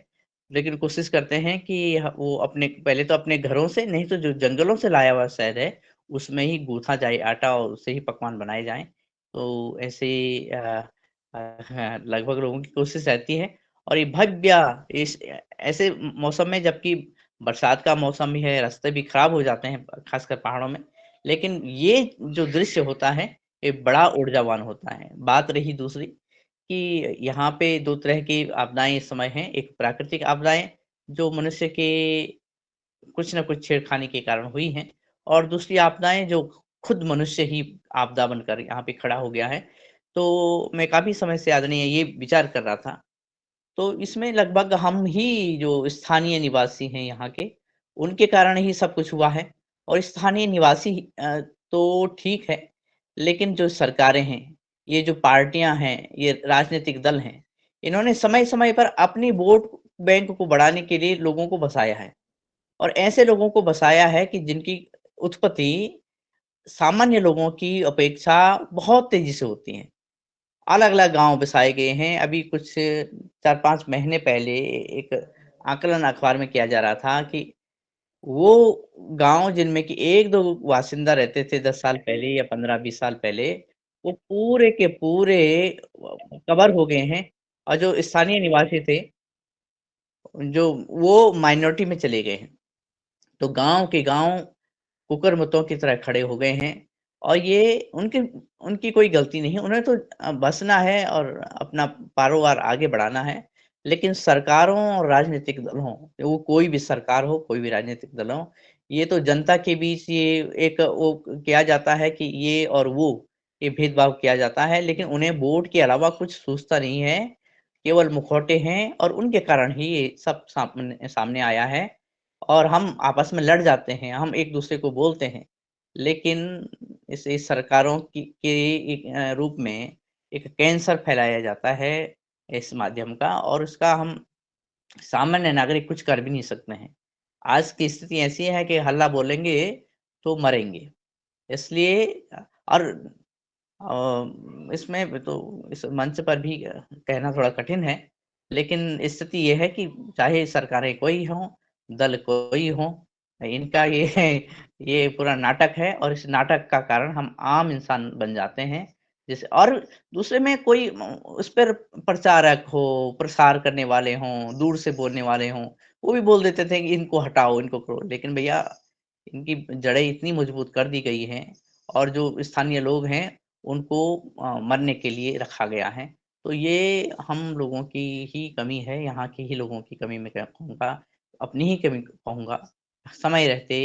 लेकिन कोशिश करते हैं कि वो अपने पहले तो अपने घरों से नहीं तो जो जंगलों से लाया हुआ शहद है, उसमें ही गूँथा जाए आटा और उससे ही पकवान बनाए जाएँ। तो ऐसे हाँ, लगभग लोगों की कोशिश रहती है और ये भव्य इस ऐसे मौसम में जबकि बरसात का मौसम भी है, रास्ते भी खराब हो जाते हैं, खासकर पहाड़ों में। लेकिन ये जो दृश्य होता है, ये बड़ा ऊर्जावान होता है। बात रही दूसरी कि यहाँ पे 2 तरह की आपदाएँ इस समय हैं, एक प्राकृतिक आपदाएँ जो मनुष्य के कुछ न कुछ छेड़खानी के कारण हुई हैं और दूसरी आपदाएँ जो खुद मनुष्य ही आपदा बनकर यहाँ पे खड़ा हो गया है। तो मैं काफ़ी समय से आदरणीय ये विचार कर रहा था, तो इसमें लगभग हम ही जो स्थानीय निवासी हैं यहाँ के, उनके कारण ही सब कुछ हुआ है और स्थानीय निवासी तो ठीक है, लेकिन जो सरकारें हैं, ये जो पार्टियाँ हैं, ये राजनीतिक दल हैं, इन्होंने समय-समय पर अपनी वोट बैंक को बढ़ाने के लिए लोगों को बसाया है और ऐसे लोगों को बसाया है कि जिनकी उत्पत्ति सामान्य लोगों की अपेक्षा बहुत तेज़ी से होती है। अलग-अलग गाँव बसाए गए हैं। अभी कुछ 4-5 महीने पहले एक आकलन अखबार में किया जा रहा था कि वो गाँव जिनमें कि 1-2 बासिंदा रहते थे 10 साल पहले या 15-20 साल पहले, वो पूरे के पूरे कवर हो गए हैं और जो स्थानीय निवासी थे, जो वो माइनॉरिटी में चले गए हैं। तो गाँव के गाँव कुकरमुत्तों की तरह खड़े हो गए हैं और ये उनकी उनकी कोई गलती नहीं है, उन्हें तो बसना है और अपना कारोबार आगे बढ़ाना है। लेकिन सरकारों और राजनीतिक दलों, वो कोई भी सरकार हो, कोई भी राजनीतिक दल हो, ये तो जनता के बीच ये एक वो किया जाता है कि ये और वो, ये भेदभाव किया जाता है, लेकिन उन्हें वोट के अलावा कुछ सूझता नहीं है, केवल मुखौटे हैं और उनके कारण ही ये सब सामने सामने आया है। और हम आपस में लड़ जाते हैं, हम एक-दूसरे को बोलते हैं। लेकिन इस सरकारों की के एक रूप में एक कैंसर फैलाया जाता है इस माध्यम का और उसका हम सामान्य नागरिक कुछ कर भी नहीं सकते हैं। आज की स्थिति ऐसी है कि हल्ला बोलेंगे तो मरेंगे। इसलिए और इसमें तो इस मंच पर भी कहना थोड़ा कठिन है, लेकिन स्थिति ये है कि चाहे सरकारें कोई हों, दल कोई हो, इनका ये ये पूरा नाटक है और इस नाटक का कारण हम आम इंसान बन जाते हैं। जैसे और दूसरे में कोई उस पर प्रचारक हो, प्रसार करने वाले हों, दूर से बोलने वाले हों, वो भी बोल देते थे कि इनको हटाओ, इनको करो। लेकिन भैया इनकी जड़ें इतनी मजबूत कर दी गई हैं और जो स्थानीय लोग हैं उनको मरने के लिए रखा गया है। तो ये हम लोगों की ही कमी है, यहाँ के ही लोगों की कमी मैं कहूँगा, अपनी ही कमी कहूँगा। समय रहते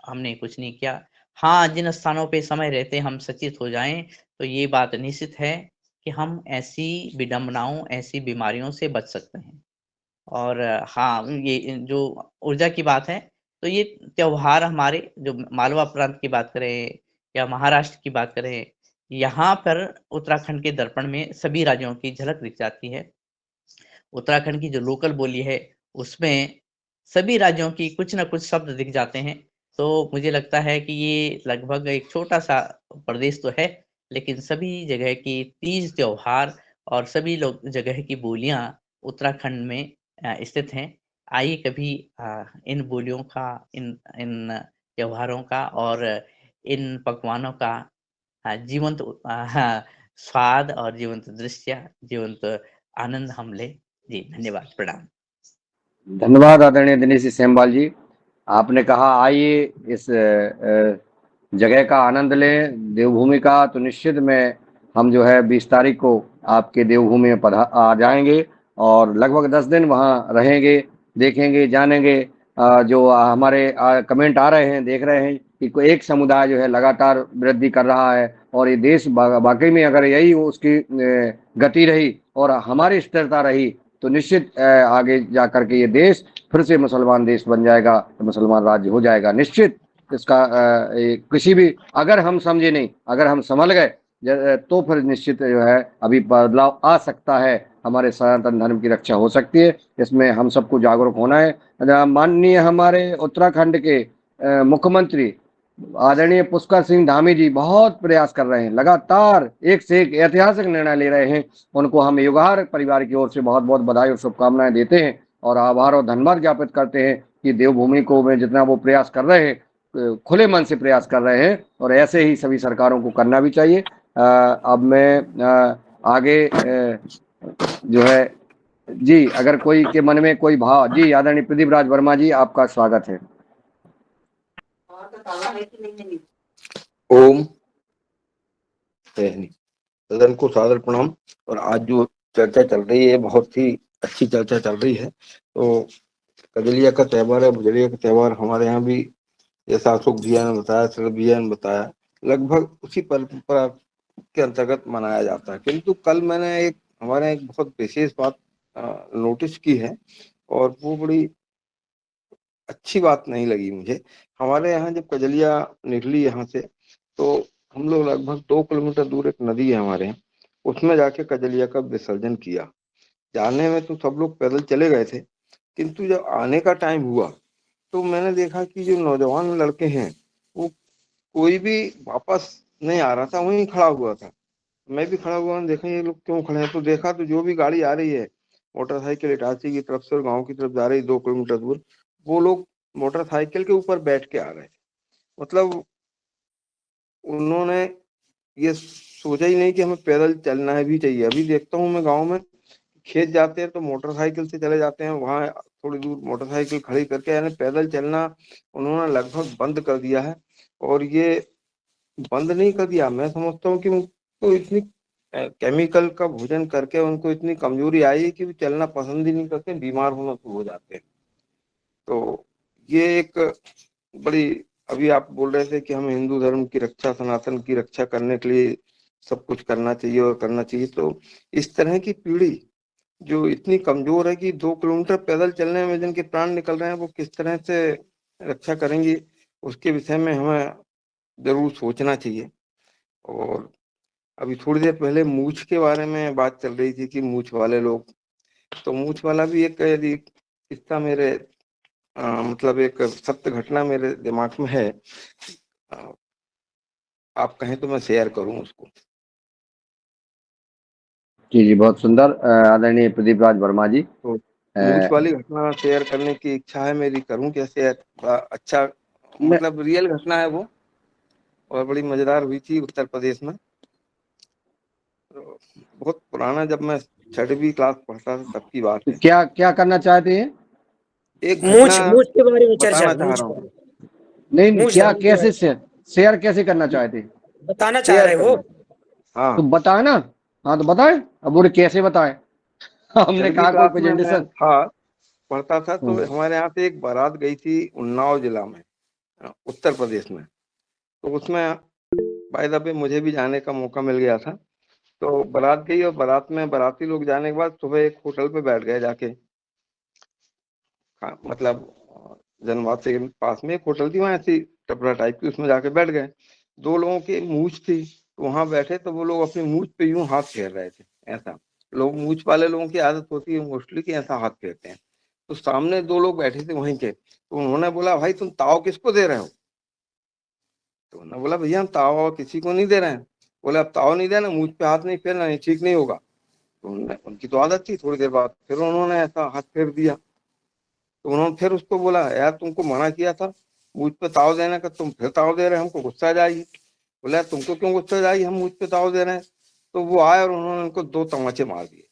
हमने कुछ नहीं किया। हाँ, जिन स्थानों पे समय रहते हम सचेत हो जाएँ, तो ये बात निश्चित है कि हम ऐसी विडंबनाओं, ऐसी बीमारियों से बच सकते हैं। और हाँ, ये जो ऊर्जा की बात है, तो ये त्योहार हमारे जो मालवा प्रांत की बात करें या महाराष्ट्र की बात करें, यहाँ पर उत्तराखंड के दर्पण में सभी राज्यों की झलक दिख जाती है। उत्तराखंड की जो लोकल बोली है, उसमें सभी राज्यों की कुछ न कुछ शब्द दिख जाते हैं। तो मुझे लगता है कि ये लगभग एक छोटा-सा प्रदेश तो है, लेकिन सभी जगह की तीज त्योहार और सभी लोग जगह की बोलियाँ उत्तराखंड में स्थित हैं। आइए कभी इन बोलियों का, इन इन त्योहारों का और इन पकवानों का जीवंत स्वाद और जीवंत दृश्य, जीवंत आनंद हम लें। जी, धन्यवाद, प्रणाम। धन्यवाद आदरणीय दिनेश सेमवाल जी। आपने कहा आइए इस जगह का आनंद लें, देवभूमि का, तो निश्चित में हम जो है 20 तारीख को आपके देवभूमि में आ जाएंगे और लगभग 10 दिन वहाँ रहेंगे, देखेंगे, जानेंगे। जो हमारे कमेंट आ रहे हैं, देख रहे हैं कि कोई एक समुदाय जो है लगातार वृद्धि कर रहा है और ये देश वाकई में अगर यही उसकी गति रही और हमारी स्थिरता रही तो निश्चित आगे जा करके ये देश फिर से मुसलमान देश बन जाएगा, मुसलमान राज्य हो जाएगा निश्चित। इसका किसी भी अगर हम समझे नहीं, अगर हम संभल गए तो फिर निश्चित जो है अभी बदलाव आ सकता है, हमारे सनातन धर्म की रक्षा हो सकती है। इसमें हम सबको जागरूक होना है। माननीय हमारे उत्तराखंड के मुख्यमंत्री आदरणीय पुष्कर सिंह धामी जी बहुत प्रयास कर रहे हैं, लगातार एक से एक ऐतिहासिक निर्णय ले रहे हैं। उनको हम युगार परिवार की ओर से बहुत बहुत बधाई और शुभकामनाएं देते हैं और आभार और धन्यवाद ज्ञापित करते हैं कि देवभूमि को में जितना वो प्रयास कर रहे हैं, खुले मन से प्रयास कर रहे हैं और ऐसे ही सभी सरकारों को करना भी चाहिए। अब मैं आगे जो है जी, अगर कोई के मन में कोई भाव, जी आदरणीय प्रदीप राज वर्मा जी, आपका स्वागत है। ओम सदन को सादर प्रणाम। और आज जो चर्चा चल रही है बहुत ही अच्छी चर्चा चल रही है। तो कजलिया का त्यौहार है, भुजरिया का त्यौहार हमारे यहाँ भी, जैसा अशोक भैया ने बताया, शरद भैया ने बताया, लगभग उसी परंपरा के अंतर्गत मनाया जाता है। किंतु कल मैंने हमारे यहाँ एक बहुत विशेष बात नोटिस की है और वो बड़ी अच्छी बात नहीं लगी मुझे। हमारे यहाँ जब कजलिया निकली यहाँ से तो हम लोग लगभग 2 किलोमीटर दूर एक नदी है हमारे यहाँ, उसमें जाके कजलिया का विसर्जन किया। जाने में तो सब लोग पैदल चले गए थे, किंतु जब आने का टाइम हुआ तो मैंने देखा कि जो नौजवान लड़के हैं वो कोई भी वापस नहीं आ रहा था, वहीं खड़ा हुआ था। मैं भी खड़ा हुआ, देखा ये लोग क्यों खड़े हैं, तो देखा तो जो भी गाड़ी आ रही है मोटरसाइकिल इटारसी की तरफ से और गाँव की तरफ जा रही 2 किलोमीटर दूर, वो लोग मोटरसाइकिल के ऊपर बैठ के आ रहे थे। मतलब उन्होंने ये सोचा ही नहीं कि हमें पैदल चलना है भी चाहिए। अभी देखता हूँ मैं गांव में खेत जाते हैं तो मोटरसाइकिल से चले जाते हैं, वहां थोड़ी दूर मोटरसाइकिल खड़ी करके, यानी पैदल चलना उन्होंने लगभग बंद कर दिया है। और ये बंद नहीं कर दिया, मैं समझता हूँ कि उनको इतनी केमिकल का भोजन करके उनको इतनी कमजोरी आई है कि वो चलना पसंद ही नहीं करते, बीमार होना शुरू हो जाते हैं। तो ये एक बड़ी, अभी आप बोल रहे थे कि हमें हिंदू धर्म की रक्षा, सनातन की रक्षा करने के लिए सब कुछ करना चाहिए और करना चाहिए। तो इस तरह की पीढ़ी जो इतनी कमजोर है कि 2 किलोमीटर पैदल चलने में जिनके प्राण निकल रहे हैं, वो किस तरह से रक्षा करेंगी, उसके विषय में हमें जरूर सोचना चाहिए। और अभी थोड़ी देर पहले मूछ के बारे में बात चल रही थी कि मूछ वाले लोग, तो मूछ वाला भी एक यदि किस्सा मेरे मतलब एक सत्य घटना मेरे दिमाग में है, आप कहें तो मैं शेयर करूं उसको। जी जी, बहुत सुंदर आदरणीय प्रदीप राज वर्मा जी। तो मूछ वाली घटना शेयर करने की इच्छा है मेरी, करूं क्या शेयर? अच्छा, मतलब रियल घटना है वो और बड़ी मजेदार हुई थी उत्तर प्रदेश में। तो बहुत पुराना, जब मैं 6वीं क्लास पढ़ता था तब की बात है। क्या क्या करना चाहते हैं? एक मूछ घटना मूछ के बारे में चर्चा, बताना चाह मूछ रहा के हूँ। नहीं मूछ क्या, धर्म के बारे कैसे शेयर कैसे करना चाहते हैं? में बताना चाह शेयर रहे हो। करना, हाँ। तो बताए ना। हाँ तो बताएं, अब बोले कैसे बताएं। हमने 6वीं कहा कोई क्लास में मैं प्रेजेंटेशन। था, पढ़ता था। तो हमारे यहाँ से एक बारात गई थी उन्नाव जिला में, उत्तर प्रदेश में। तो उसमें बाय द वे मुझे भी जाने का मौका मिल गया था। तो बारात गई और बारात में बाराती लोग जाने के बाद सुबह एक होटल पे बैठ गए जाके, मतलब जनवाद के पास में एक होटल थी, वहां ऐसी टपरा टाइप की, उसमें जाके बैठ गए। 2 लोगों की मूछ थी, तो वहां बैठे तो वो लोग अपनी मूछ पे यूं हाथ फेर रहे थे। ऐसा लोग, मूछ वाले लोगों की आदत होती है मोस्टली कि ऐसा हाथ फेरते हैं। तो सामने 2 लोग बैठे थे वहीं के, तो उन्होंने बोला भाई तुम ताव किसको दे रहे हो? तो उन्होंने बोला भैया हम ताव किसी को नहीं दे रहे हैं। बोले अब ताव नहीं देना, मूछ पे हाथ नहीं फेरना, नहीं ठीक नहीं होगा। तो उनकी तो आदत थी, थोड़ी देर बाद फिर उन्होंने ऐसा हाथ फेर दिया। तो उन्होंने फिर उसको बोला, यार तुमको मना किया था मुझ पे ताव देने का, तुम फिर ताव दे रहे, हमको गुस्सा आ जाएगी। बोला तुमको क्यों गुस्सा आ जाएगी, हम मुझ पे ताव दे रहे हैं। तो वो आए और उन्होंने उनको 2 तमाचे मार दिए।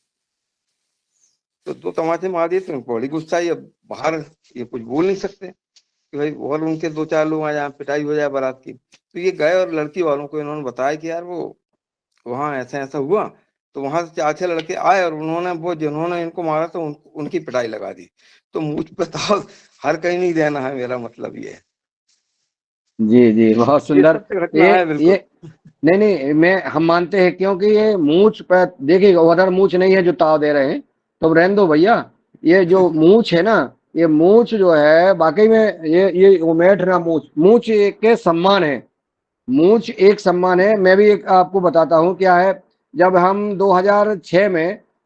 तो 2 तमाचे मार दिए तो उनको बड़ी गुस्सा आई। अब बाहर ये कुछ बोल नहीं सकते कि भाई और उनके 2-4 लोग आ जाए, पिटाई हो जाए बारात की। तो ये गए और लड़की वालों को इन्होंने बताया कि यार वो वहाँ ऐसा ऐसा हुआ। तो वहां से 4-6 लड़के आए और उन्होंने वो जिन्होंने इनको मारा था उनकी पिटाई लगा दी। तो मुझ पे ताव हर कहीं नहीं देना है, मेरा मतलब ये है। जी जी, बहुत ये सुंदर। सत्य घटना ये है बिल्कुल। ये नहीं नहीं, मैं हम मानते हैं, क्योंकि ये मूंछ पे देखिए, उधर मूंछ नहीं है जो ताव दे रहे हैं, तो रहने दो भैया। ये जो मूंछ है ना, ये मूंछ जो है वाकई में ये उमेठ ना, मूंछ एक के सम्मान है। मूंछ एक सम्मान है। मैं भी एक आपको बताता हूँ क्या है। जब हम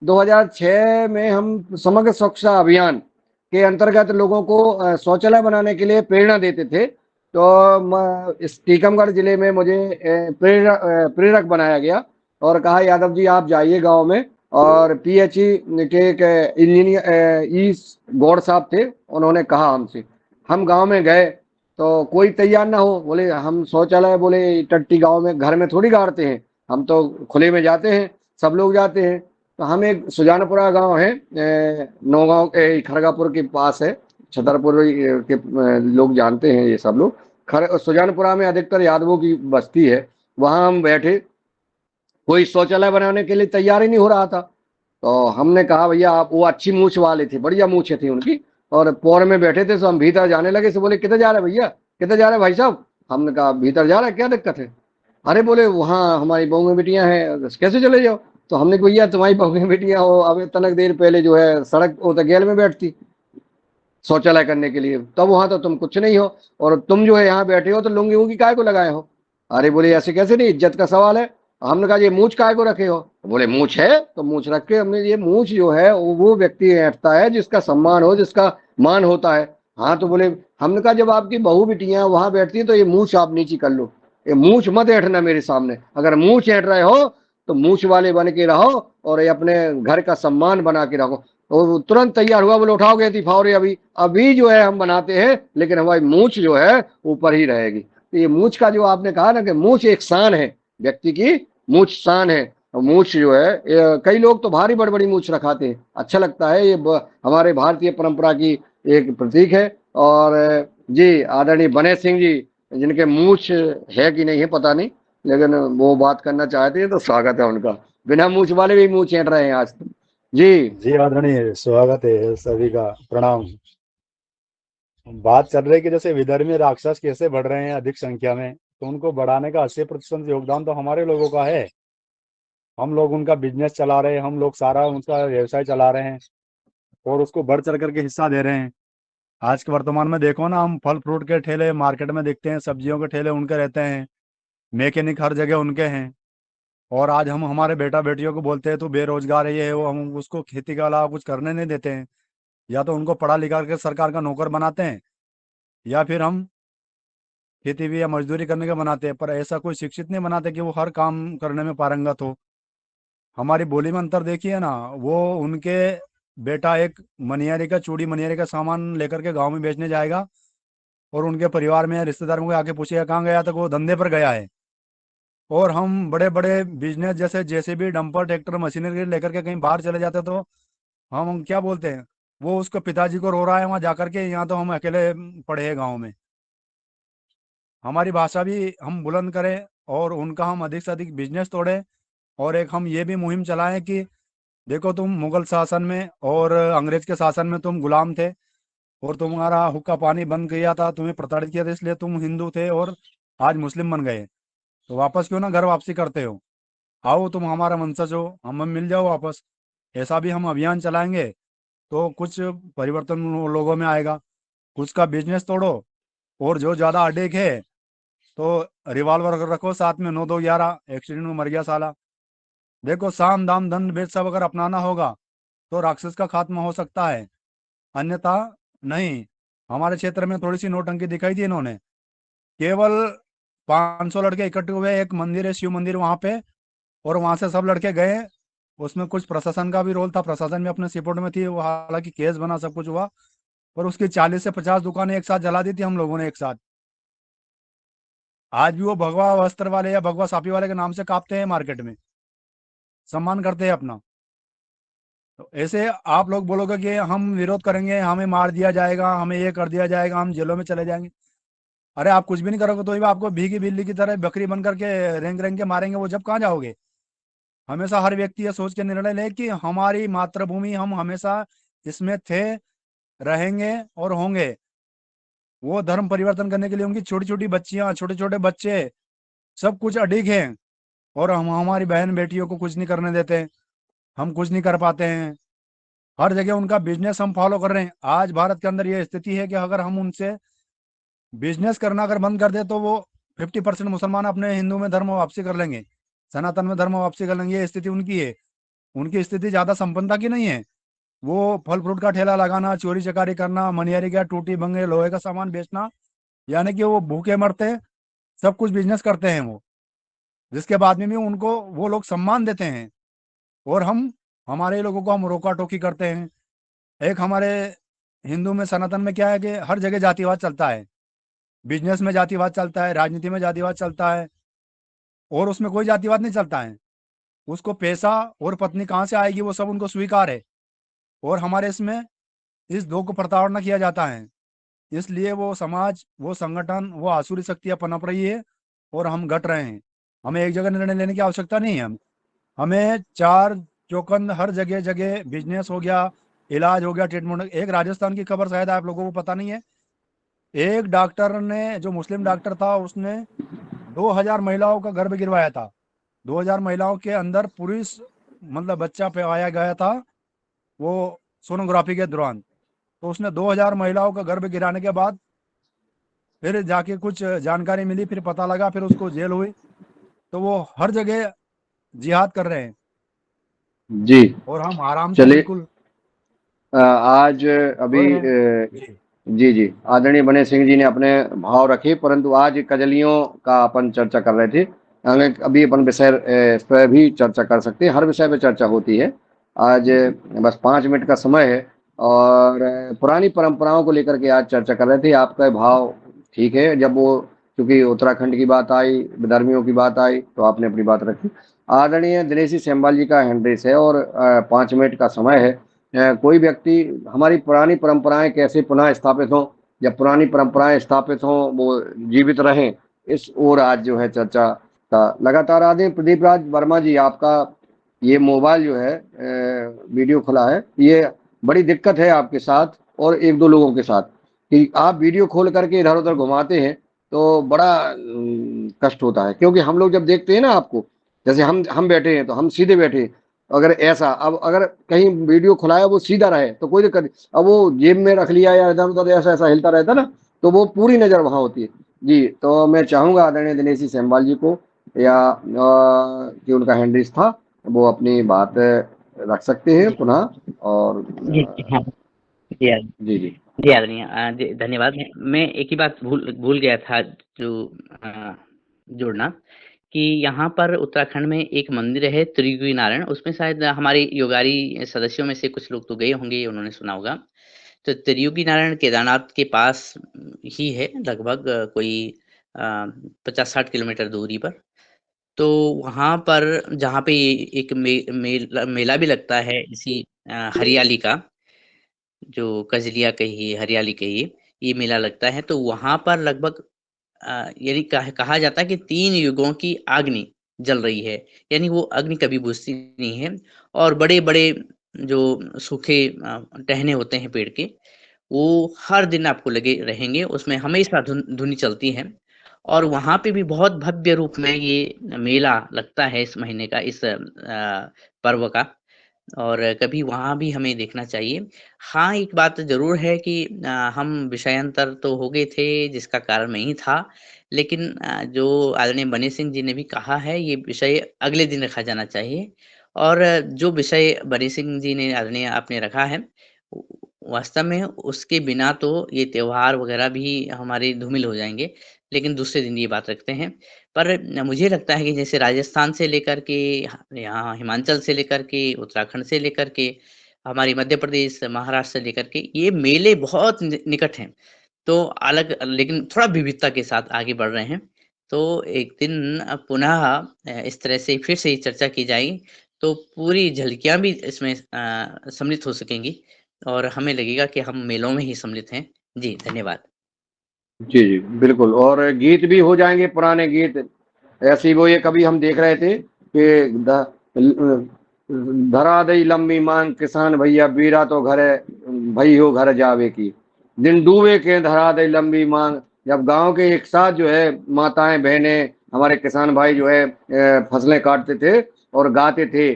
2006 में हम समग्र स्वच्छता अभियान के अंतर्गत लोगों को शौचालय बनाने के लिए प्रेरणा देते थे, तो इस टीकमगढ़ जिले में मुझे प्रेरक बनाया गया और कहा, यादव जी आप जाइए गांव में। और पीएचई के एक इंजीनियर ई गौड़ साहब थे, उन्होंने कहा हमसे, हम गांव में गए तो कोई तैयार ना हो। बोले हम शौचालय, बोले टट्टी गांव में घर में थोड़ी गाड़ते हैं, हम तो खुले में जाते हैं, सब लोग जाते हैं। तो हम एक सुजानपुरा गांव है, नौगांव के खरगापुर के पास है, छतरपुर के लोग जानते हैं ये सब लोग। सुजानपुरा में अधिकतर यादवों की बस्ती है। वहां हम बैठे, कोई शौचालय बनाने के लिए तैयार ही नहीं हो रहा था। तो हमने कहा भैया आप, वो अच्छी मूछ वाले थे, बढ़िया मूछें थी उनकी, और पोर में बैठे थे। तो हम भीतर जाने लगे, से बोले किधर जा रहे भैया, किधर जा रहे भाई साहब। हमने कहा भीतर जा रहा है, क्या दिक्कत है। अरे बोले वहाँ हमारी बहू बेटियां हैं, कैसे चले जाओ। तो हमने कहा भैया तुम्हारी बहू बेटियां हो, अब तनक देर पहले जो है सड़क वो तगेल में बैठती शौचालय करने के लिए, तब वहां तो तुम कुछ नहीं हो, और तुम जो है यहाँ बैठे हो तो लुंगी वुंगी काय को लगाए हो। अरे बोले ऐसे कैसे, नहीं इज्जत का सवाल है। हमने कहा ये मूछ काय को रखे हो। बोले मूछ है तो मूछ रख के। हमने, ये मूछ जो है वो व्यक्ति ऐंठता है जिसका सम्मान हो, जिसका मान होता है। हाँ तो बोले, हमने कहा जब आपकी बहू बिटियां वहां बैठती है तो ये मूछ आप नीचे कर लो, ये मूछ मत ऐंठना मेरे सामने। अगर मूछ ऐंठ रहे हो तो मूछ वाले बन के रहो और ये अपने घर का सम्मान बना के रखो। और वो तुरंत तैयार हुआ, बोले उठाओ गए थी फावरे, अभी अभी जो है हम बनाते हैं, लेकिन हमारी मूछ जो है ऊपर ही रहेगी। तो ये मूछ का जो आपने कहा ना कि मूछ एक शान है, व्यक्ति की मूछ शान है। और मूछ जो है कई लोग तो भारी बड़ी बड़ी मूछ रखाते हैं, अच्छा लगता है। ये हमारे भारतीय परंपरा की एक प्रतीक है। और जी आदरणीय बने सिंह जी, जिनके मूछ है कि नहीं है पता नहीं, लेकिन वो बात करना चाहते हैं तो स्वागत है उनका। बिना मूछ वाले भी मूछ ऐंठ रहे हैं आज तो। जी जी आदरणीय, स्वागत है सभी का, प्रणाम। बात चल रही है कि जैसे विदर्भ में राक्षस कैसे बढ़ रहे हैं अधिक संख्या में, तो उनको बढ़ाने का 80% योगदान तो हमारे लोगों का है। हम लोग उनका बिजनेस चला रहे हैं, हम लोग सारा उनका व्यवसाय चला रहे हैं और उसको बढ़ चढ़ करके हिस्सा दे रहे हैं। आज के वर्तमान में देखो ना, हम फल फ्रूट के ठेले मार्केट में देखते हैं, सब्जियों के ठेले उनके रहते हैं, मैकेनिक हर जगह उनके हैं। और आज हम हमारे बेटा बेटियों को बोलते हैं तो बेरोजगार है, ये है वो, हम उसको खेती के अलावा कुछ करने नहीं देते हैं। या तो उनको पढ़ा लिखा के सरकार का नौकर बनाते हैं, या फिर हम खेती भी या मजदूरी करने का बनाते हैं, पर ऐसा कोई शिक्षित नहीं बनाते कि वो हर काम करने में पारंगत हो। हमारी बोली में अंतर देखिए ना, वो उनके बेटा एक मनियारी का चूड़ी मनियारी का सामान लेकर के गांव में बेचने जाएगा और उनके परिवार में रिश्तेदारों को आके पूछेगा कहाँ गया, तक वो धंधे पर गया है। और हम बड़े बड़े बिजनेस जैसे जेसीबी डंपर ट्रैक्टर मशीनरी लेकर के कहीं बाहर चले जाते तो हम क्या बोलते हैं, वो उसको पिताजी को रो रहा है वहां जाकर के, यहाँ तो हम अकेले पड़े हैं गाँव में। हमारी भाषा भी हम बुलंद करें और उनका हम अधिक से अधिक बिजनेस तोड़ें। और एक हम ये भी मुहिम चलाएं कि देखो तुम मुगल शासन में और अंग्रेज के शासन में तुम गुलाम थे और तुम्हारा हुक्का पानी बंद किया था, तुम्हें प्रताड़ित किया था, इसलिए तुम हिंदू थे और आज मुस्लिम बन गए। तो वापस क्यों ना घर वापसी करते हो, आओ तुम हमारा वंशज हो, हम मिल जाओ वापस। ऐसा भी हम अभियान चलाएंगे तो कुछ परिवर्तन लोगों में आएगा। कुछ का बिजनेस तोड़ो और जो ज्यादा अडेक है तो रिवॉल्वर रखो साथ में, 9-2-11 एक्सीडेंट में मर गया साला। देखो साम दाम दंड भेद सब अगर अपनाना होगा तो राक्षस का खात्मा हो सकता है, अन्यथा नहीं। हमारे क्षेत्र में थोड़ी सी नौटंकी दिखाई दी इन्होंने, केवल 500 लड़के इकट्ठे हुए, एक मंदिर है शिव मंदिर वहां पे, और वहां से सब लड़के गए। उसमें कुछ प्रशासन का भी रोल था, प्रशासन भी अपने सपोर्ट में थी, वो हालांकि केस बना सब कुछ हुआ, पर उसकी 40 से 50 दुकानें एक साथ जला दी थी हम लोगों ने एक साथ। आज भी वो भगवा वस्त्र वाले या भगवा साफी वाले के नाम से कांपते हैं मार्केट में, सम्मान करते हैं अपना। तो ऐसे आप लोग बोलोगे कि हम विरोध करेंगे, हमें मार दिया जाएगा, हमें ये कर दिया जाएगा, हम जेलों में चले जाएंगे। अरे आप कुछ भी नहीं करोगे तो भी आपको भीगी बिल्ली की तरह बकरी बन करके रेंग रेंग के मारेंगे, वो जब कहाँ जाओगे। हमेशा हर व्यक्ति ये सोच के निर्णय ले कि हमारी मातृभूमि, हम हमेशा इसमें थे, रहेंगे और होंगे। वो धर्म परिवर्तन करने के लिए उनकी छोटी छोटी बच्चियां, छोटे छोटे बच्चे सब कुछ अडिग हैं, और हम हमारी बहन बेटियों को कुछ नहीं करने देते, हम कुछ नहीं कर पाते हैं। हर जगह उनका बिजनेस हम फॉलो कर रहे हैं। आज भारत के अंदर ये स्थिति है कि अगर हम उनसे बिजनेस करना अगर बंद कर दे तो वो 50% मुसलमान अपने हिंदू में धर्म वापसी कर लेंगे, सनातन में धर्म वापसी कर लेंगे। ये स्थिति उनकी है। उनकी स्थिति ज्यादा संपन्नता की नहीं है। वो फल फ्रूट का ठेला लगाना, चोरी चकारी करना, मनियारी का टूटी भंगे लोहे का सामान बेचना, यानी कि वो भूखे मरते, सब कुछ बिजनेस करते हैं वो, जिसके बाद में भी उनको वो लोग सम्मान देते हैं, और हम हमारे लोगों को हम रोका टोकी करते हैं। एक हमारे हिंदू में, सनातन में क्या है कि हर जगह जातिवाद चलता है, बिजनेस में जातिवाद चलता है, राजनीति में जातिवाद चलता है, और उसमें कोई जातिवाद नहीं चलता है। उसको पैसा और पत्नी कहाँ से आएगी वो सब उनको स्वीकार है, और हमारे इसमें इस दो को प्रताड़ना किया जाता है। इसलिए वो समाज, वो संगठन, वो आसुरी शक्तियां पनप रही है और हम घट रहे हैं। हमें एक जगह निर्णय लेने की आवश्यकता नहीं है। हमें चार चौकंद हर जगह जगह बिजनेस हो गया, इलाज हो गया, ट्रीटमेंट। एक राजस्थान की खबर शायद आप लोगों को पता नहीं है, एक डॉक्टर ने, जो मुस्लिम डॉक्टर था, उसने 2000 महिलाओं का गर्भ गिरवाया था। 2000 महिलाओं के अंदर पुरुष मतलब बच्चा पाया गया था वो सोनोग्राफी के दौरान। तो उसने 2000 महिलाओं का गर्भ गिराने के बाद फिर जाके कुछ जानकारी मिली, फिर पता लगा, फिर उसको जेल हुई। तो वो हर जगह जिहाद कर रहे हैं जी और हम आराम से चलिए। बिल्कुल आज अभी हो रहे हैं। जी। जी जी, आदरणीय बने सिंह जी ने अपने भाव रखे, परंतु आज कजलियों का अपन चर्चा कर रहे थे। अभी अपन विषय इस पर भी चर्चा कर सकते हैं, हर विषय पे चर्चा होती है। आज बस 5 मिनट का समय है, और पुरानी परंपराओं को लेकर के आज चर्चा कर रहे थे। आपका भाव ठीक है, जब वो क्योंकि उत्तराखंड की बात आई, विधर्मियों की बात आई, तो आपने अपनी बात रखी। आदरणीय दिनेश सेमवाल जी का हैंड रेस है, और 5 मिनट का समय है। कोई व्यक्ति हमारी पुरानी परंपराएं कैसे पुनः स्थापित हों, या पुरानी परंपराएं स्थापित हों, वो जीवित रहें, इस ओर आज जो है चर्चा का लगातार आदि। प्रदीप राज वर्मा जी, आपका ये मोबाइल जो है वीडियो खुला है, ये बड़ी दिक्कत है आपके साथ और एक दो लोगों के साथ, कि आप वीडियो खोल करके इधर उधर घुमाते हैं, तो बड़ा कष्ट होता है। क्योंकि हम लोग जब देखते हैं ना आपको, जैसे हम बैठे हैं तो हम सीधे बैठे हैं, अगर ऐसा अब अगर कहीं वीडियो खुलाया वो सीधा रहे तो कोई दिक्कत नहीं, अब वो जेब में रख लिया या इधर उधर ऐसा ऐसा हिलता रहता ना, तो वो पूरी नजर वहां होती है। जी, तो मैं चाहूंगा आदरणीय दिनेश सेमवाल जी को, या कि उनका हैंडरिस था, वो अपनी बात रख सकते हैं पुनः। और जी हाँ जी जी जी जी आदरणीय जी धन्यवाद। मैं एक ही बात भूल गया था जो जोड़ना, कि यहाँ पर उत्तराखंड में एक मंदिर है त्रियुगी नारायण, उसमें शायद हमारे योगारी सदस्यों में से कुछ लोग तो गए होंगे, उन्होंने सुना होगा। तो त्रियुगी नारायण केदारनाथ के पास ही है, लगभग कोई 50-60 किलोमीटर दूरी पर। तो वहाँ पर जहाँ पे एक मेला भी लगता है इसी हरियाली का, जो कजलिया कहिए, हरियाली कहिए, ये मेला लगता है। तो वहाँ पर लगभग यानी कहा जाता है कि 3 युगों की अग्नि जल रही है, यानी वो अग्नि कभी बुझती नहीं है। और बड़े-बड़े जो सूखे टहने होते हैं पेड़ के, वो हर दिन आपको लगे रहेंगे, उसमें हमेशा धुनी चलती है। और वहाँ पे भी बहुत भव्य रूप में ये मेला लगता है इस महीने का, इस पर्व का। और कभी वहाँ भी हमें देखना चाहिए। हाँ, एक बात ज़रूर है कि हम विषयांतर तो हो गए थे, जिसका कारण मैं ही था। लेकिन जो आदरणीय बने सिंह जी ने भी कहा है, ये विषय अगले दिन रखा जाना चाहिए। और जो विषय बने सिंह जी ने आदरणीय आपने रखा है, व वास्तव में उसके बिना तो ये त्योहार वगैरह भी हमारे धूमिल हो जाएँगे। लेकिन दूसरे दिन ये बात रखते हैं। पर मुझे लगता है कि जैसे राजस्थान से लेकर के यहाँ हिमाचल से लेकर के, उत्तराखंड से लेकर के हमारी मध्य प्रदेश, महाराष्ट्र से लेकर के ये मेले बहुत निकट हैं। तो अलग लेकिन थोड़ा विविधता के साथ आगे बढ़ रहे हैं। तो एक दिन पुनः इस तरह से फिर से चर्चा की जाएगी, तो पूरी झलकियाँ भी इसमें सम्मिलित हो सकेंगी और हमें लगेगा कि हम मेलों में ही सम्मिलित हैं। जी, धन्यवाद। जी, जी, बिल्कुल। और गीत भी हो जाएँगे, पुराने गीत। ऐसे ही वो ये कभी हम देख रहे थे कि धरा दई लंबी मांग किसान भैया बीरा तो घरे भई हो घर जावे की, दिन डूबे के धरा दई लंबी मांग। जब गांव के एक साथ जो है माताएं बहनें हमारे किसान भाई जो है फसलें काटते थे और गाते थे,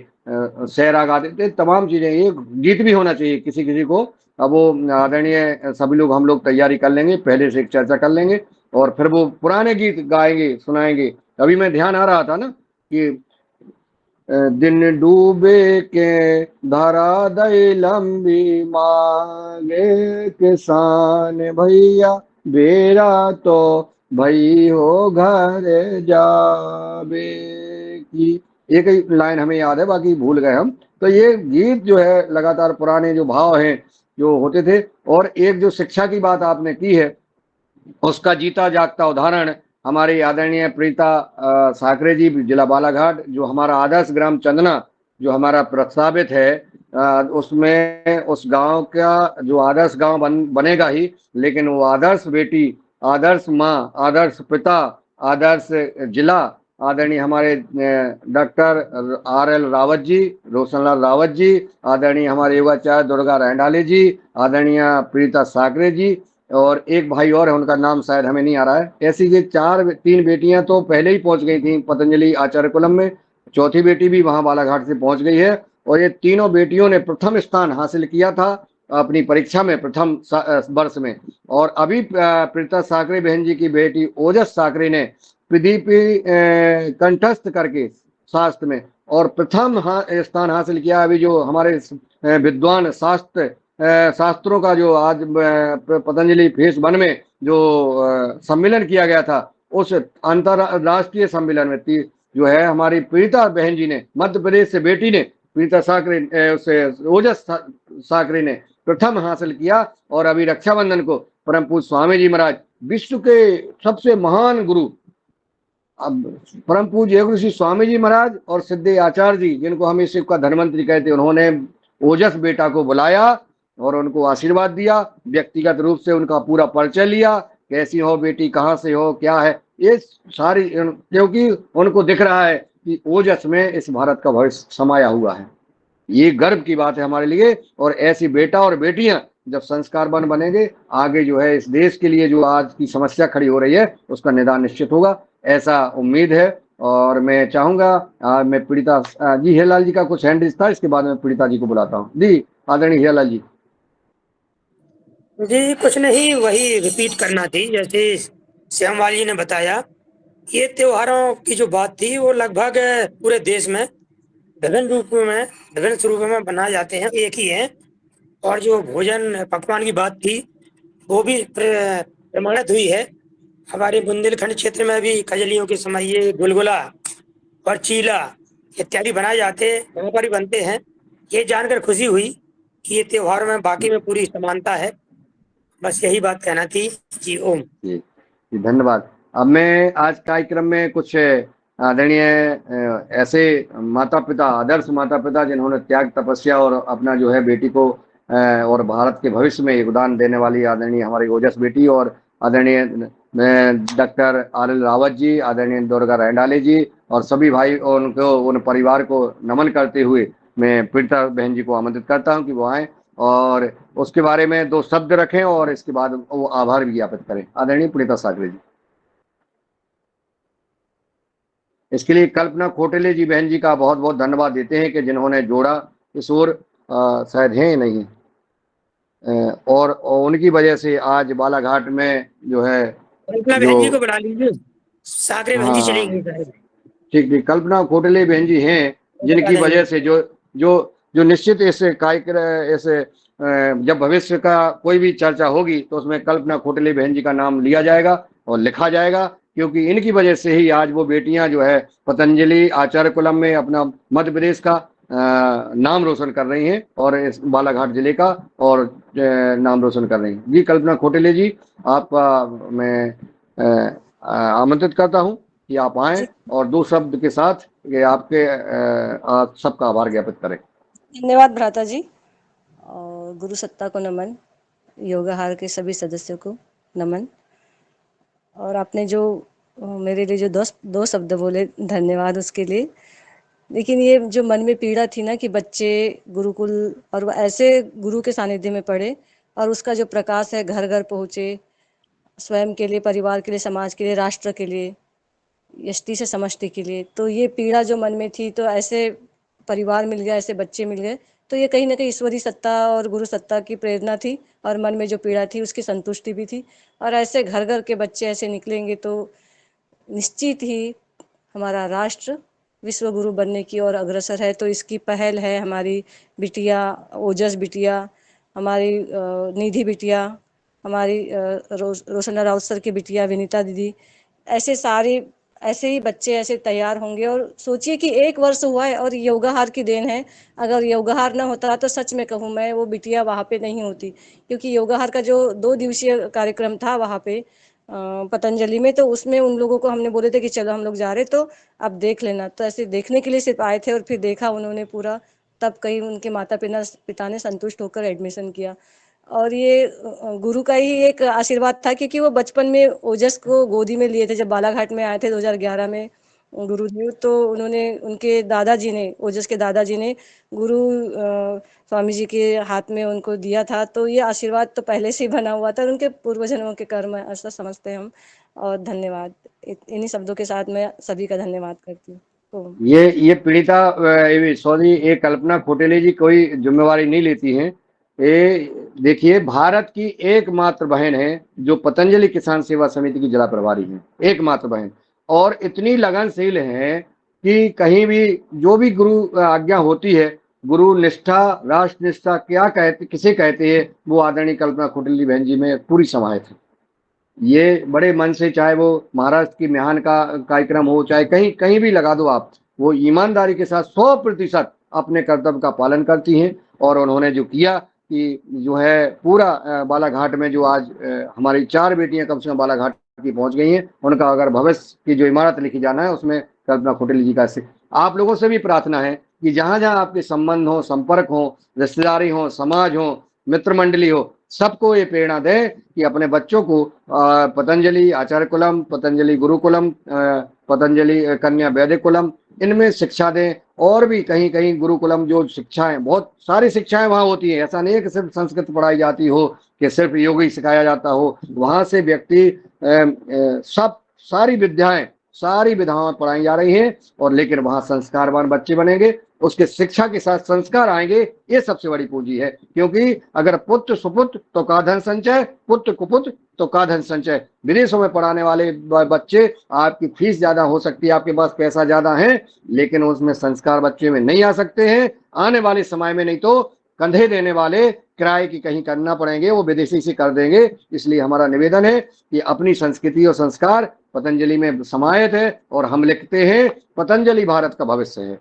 सहरा गाते थे, तमाम चीजें। ये गीत भी होना चाहिए किसी किसी को। अब वो आदरणीय सभी लोग हम लोग तैयारी कर लेंगे, पहले से एक चर्चा कर लेंगे और फिर वो पुराने गीत गाएंगे, सुनाएंगे। अभी मैं ध्यान आ रहा था ना कि दिन डूबे के धरा दई लंबी मांगे किसान भैया बेरा तो भई हो घर जावे की। एक ही लाइन हमें याद है, बाकी भूल गए हम। तो ये गीत जो है लगातार पुराने जो भाव हैं जो होते थे। और एक जो शिक्षा की बात आपने की है उसका जीता जागता उदाहरण हमारे आदरणीय प्रीता साकरे जी, जिला बालाघाट, जो हमारा आदर्श ग्राम चंदना जो हमारा प्रस्तावित है, उसमें उस गांव का जो आदर्श गांव बनेगा ही, लेकिन वो आदर्श बेटी, आदर्श माँ, आदर्श पिता, आदर्श जिला आदरणीय हमारे डॉक्टर RL रावत जी, रोशनलाल रावत जी, आदरणीय हमारे युवाचार्य दुर्गा रैंडाले जी, आदरणीय प्रीता साकरे जी, और एक भाई और है, उनका नाम शायद हमें नहीं आ रहा है। ऐसी ये तीन बेटियां तो पहले ही पहुंच गई थी पतंजलि आचार्य कुलम में, चौथी बेटी भी वहां बालाघाट से पहुंच गई है। और ये तीनों बेटियों ने प्रथम स्थान हासिल किया था अपनी परीक्षा में प्रथम वर्ष में। और अभी प्रीता साकरे बहन जी की बेटी ओजस साकरे ने प्रदीपी कंठस्थ करके शास्त्र में और प्रथम स्थान हासिल किया। अभी जो हमारे विद्वान शास्त्रों का जो आज पतंजलि फेस 1 में जो सम्मेलन किया गया था, उस अंतरराष्ट्रीय सम्मेलन में जो है हमारी प्रीता बहन जी ने, मध्य प्रदेश से बेटी ने, प्रीता साकरे से ओजस साकरे ने प्रथम हासिल किया। और अभी रक्षाबंधन को परम पूज्य स्वामी जी महाराज, विश्व के सबसे महान गुरु, अब परम पूज्य योग ऋषि स्वामी जी महाराज और सिद्धे आचार्य जी, जिनको हम इस शिव का धनवंतरी कहते हैं, उन्होंने ओजस बेटा को बुलाया और उनको आशीर्वाद दिया, व्यक्तिगत रूप से उनका पूरा परिचय लिया, कैसी हो बेटी, कहाँ से हो, क्या है, ये सारी, क्योंकि उनको दिख रहा है कि ओजस में इस भारत का भविष्य समाया हुआ है। ये गर्व की बात है हमारे लिए। और ऐसी बेटा और बेटियां जब संस्कारवान बनेंगे, आगे जो है इस देश के लिए जो आज की समस्या खड़ी हो रही है उसका निदान निश्चित होगा, ऐसा उम्मीद है। और मैं चाहूंगा मैं पीड़िता जी हीरालाल जी का कुछ हैंड था, इसके बाद में पीड़िता जी को बुलाता हूँ। जी आदरणीय हीरालाल जी। जी कुछ नहीं, वही रिपीट करना थी जैसे श्यामलाल जी ने बताया। ये त्योहारों की जो बात थी वो लगभग पूरे देश में विभिन्न स्वरूपों में बनाए जाते हैं, एक ही है। और जो भोजन पकवान की बात थी वो भी प्रमाणित हुई है। हमारे बुंदेलखंड क्षेत्र में भी कजलियों के समय ये गुलगुला और चीला इत्यादि बनाए जाते हैं, वहाँ पर भी बनते हैं। ये जानकर खुशी हुई कि ये त्योहारों में बाकी में पूरी समानता है। बस यही बात कहना थी। जी ओम। जी धन्यवाद। अब मैं आज कार्यक्रम में कुछ आदरणीय ऐसे माता पिता, आदर्श माता पिता जिन्होंने त्याग तपस्या और अपना जो है बेटी को और भारत के भविष्य में योगदान देने वाली आदरणीय हमारी ओजस बेटी और आदरणीय डॉक्टर RL रावत जी, आदरणीय दुर्गा रैंडाले जी और सभी भाई और उनको, उन परिवार को नमन करते हुए मैं पीड़िता बहन जी को आमंत्रित करता हूं कि वो आए और उसके बारे में 2 शब्द रखें और इसके बाद वो आभार भी ज्ञापित करें। आदरणीय प्रीता साकरे जी। इसके लिए कल्पना खोटेले जी बहन जी का बहुत बहुत धन्यवाद देते हैं कि जिन्होंने जोड़ा इस ओर, शायद हैं नहीं, और उनकी वजह से आज बालाघाट में जो है कल्पना बहन जी को बुला लीजिए, साकरे बहन जी चलेंगी। ठीक, कल्पना खोटेले बहन जी हैं जिनकी वजह से जो निश्चित इस कार्यक्रम, इस जब भविष्य का कोई भी चर्चा होगी तो उसमें कल्पना खोटेले बहन जी का नाम लिया जाएगा और लिखा जाएगा, क्योंकि इनकी वजह से ही आज वो बेटियां जो है पतंजलि आचार्य कुलम में अपना मध्य प्रदेश का नाम रोशन कर रही हैं और इस बालाघाट जिले का और नाम रोशन कर रही हैं। जी कल्पना खोटेले जी, आपका मैं आमंत्रित करता हूं कि आप आएं और 2 शब्द के साथ ये आपके आप सबका आभार ज्ञापित करें। धन्यवाद भ्राता जी, और गुरु सत्ता को नमन, योगाहार के सभी सदस्यों को नमन। और आपने जो मेरे लिए जो 2 शब्द बोले, धन्यवाद उसके लिए। लेकिन ये जो मन में पीड़ा थी ना कि बच्चे गुरुकुल और वो ऐसे गुरु के सानिध्य में पढ़े और उसका जो प्रकाश है घर घर पहुँचे, स्वयं के लिए, परिवार के लिए, समाज के लिए, राष्ट्र के लिए, यष्टि से समष्टि के लिए। तो ये पीड़ा जो मन में थी, तो ऐसे परिवार मिल गया, ऐसे बच्चे मिल गए, तो ये कहीं ना कहीं ईश्वरी सत्ता और गुरु सत्ता की प्रेरणा थी और मन में जो पीड़ा थी उसकी संतुष्टि भी थी। और ऐसे घर घर के बच्चे ऐसे निकलेंगे तो निश्चित ही हमारा राष्ट्र विश्व गुरु बनने की ओर अग्रसर है। तो इसकी पहल है हमारी बिटिया ओजस बिटिया, हमारी निधि बिटिया, हमारी रोशना राउत सर की बिटिया विनीता दीदी, ऐसे ही बच्चे ऐसे तैयार होंगे। और सोचिए कि 1 वर्ष हुआ है और योगाहार की देन है। अगर योगाहार ना होता तो सच में कहूँ मैं, वो बिटिया वहाँ पे नहीं होती, क्योंकि योगाहार का जो 2 दिवसीय कार्यक्रम था वहाँ पे पतंजलि में, तो उसमें उन लोगों को हमने बोले थे कि चलो हम लोग जा रहे, तो आप देख लेना। तो ऐसे देखने के लिए सिर्फ आए थे और फिर देखा उन्होंने पूरा, तब कहीं उनके माता पिता ने संतुष्ट होकर एडमिशन किया। और ये गुरु का ही एक आशीर्वाद था, क्योंकि वो बचपन में ओजस को गोदी में लिए थे जब बालाघाट में आए थे 2011 में गुरुदेव। तो उन्होंने, उनके दादाजी ने, ओजस के दादाजी ने गुरु स्वामी जी के हाथ में उनको दिया था। तो ये आशीर्वाद तो पहले से ही बना हुआ था, उनके पूर्वजन्मों के कर्म ऐसा समझते हैं हम। और धन्यवाद, इन्हीं शब्दों के साथ मैं सभी का धन्यवाद करती हूँ। तो ये पीड़िता सॉरी, ये कल्पना खोटेले जी कोई जिम्मेवारी नहीं लेती हैं। ये देखिए, भारत की एकमात्र बहन है जो पतंजलि किसान सेवा समिति की जिला प्रभारी है, एकमात्र बहन, और इतनी लगनशील है कि कहीं भी जो भी गुरु आज्ञा होती है, गुरु निष्ठा, राष्ट्र निष्ठा क्या कहते, किसे कहते हैं, वो आदरणीय कल्पना खोटेली बहन जी में पूरी समाहित है। ये बड़े मन से, चाहे वो महाराष्ट्र की म्यान का कार्यक्रम हो, चाहे कहीं भी लगा दो आप, वो ईमानदारी के साथ 100% अपने कर्तव्य का पालन करती हैं। और उन्होंने जो किया कि जो है पूरा बालाघाट में जो आज हमारी 4 बेटियां कम से कम बालाघाट की पहुंच गई हैं, उनका अगर भविष्य की जो इमारत लिखी जाना है उसमें कल्पना खोटेली जी का आप लोगों से भी प्रार्थना है कि जहां जहां आपके संबंध हो, संपर्क हो, रिश्तेदारी हो, समाज हो, मित्र मंडली हो, सबको ये प्रेरणा दे कि अपने बच्चों को पतंजलि आचार्य कुलम, पतंजलि गुरुकुलम, पतंजलि कन्या वैदिक कुलम, इनमें शिक्षा दें। और भी कहीं कहीं गुरुकुलम जो शिक्षाएं, बहुत सारी शिक्षाएं वहां होती हैं। ऐसा नहीं है कि सिर्फ संस्कृत पढ़ाई जाती हो, कि सिर्फ योग ही सिखाया जाता हो। वहां से व्यक्ति सब सारी विधाएं पढ़ाई जा रही हैं, और लेकिन वहां संस्कारवान बच्चे बनेंगे, उसके शिक्षा के साथ संस्कार आएंगे, ये सबसे बड़ी पूंजी है। क्योंकि अगर पुत्र सुपुत्र तो का धन संचय, पुत्र कुपुत्र तो का धन संचय। विदेशों में पढ़ाने वाले बच्चे, आपकी फीस ज्यादा हो सकती है, आपके पास पैसा ज्यादा है, लेकिन उसमें संस्कार बच्चे में नहीं आ सकते हैं आने वाले समय में। नहीं तो कंधे देने वाले किराए की कहीं करना पड़ेंगे, वो विदेशी से कर देंगे। इसलिए हमारा निवेदन है कि अपनी संस्कृति और संस्कार पतंजलि में समाहित है, और हम लिखते हैं पतंजलि भारत का भविष्य है।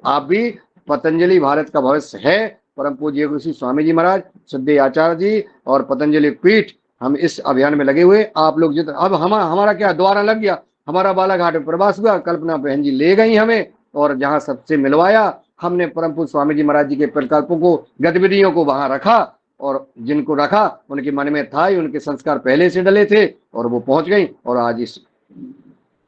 आप भी पतंजलि भारत का भविष्य है। परम पूज्य गुरु श्री स्वामी जी महाराज, सिद्धि आचार्य जी और पतंजलि पीठ, हम इस अभियान में लगे हुए। आप लोग जितना, अब हमारा क्या द्वारा लग गया, हमारा बालाघाट में प्रवास हुआ, कल्पना बहन जी ले गई हमें, और जहां सबसे मिलवाया, हमने परम पूज्य स्वामी जी महाराज जी के प्रकल्पों को, गतिविधियों को वहां रखा, और जिनको रखा उनके मन में था ही, उनके संस्कार पहले से डले थे, और वो पहुंच गई, और आज इस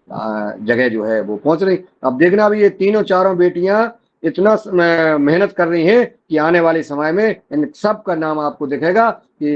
जगह जो है वो पहुंच रही। अब देखना, अभी ये तीनों चारों बेटियां इतना मेहनत कर रही हैं कि आने वाले समय में इन सब का नाम आपको दिखेगा कि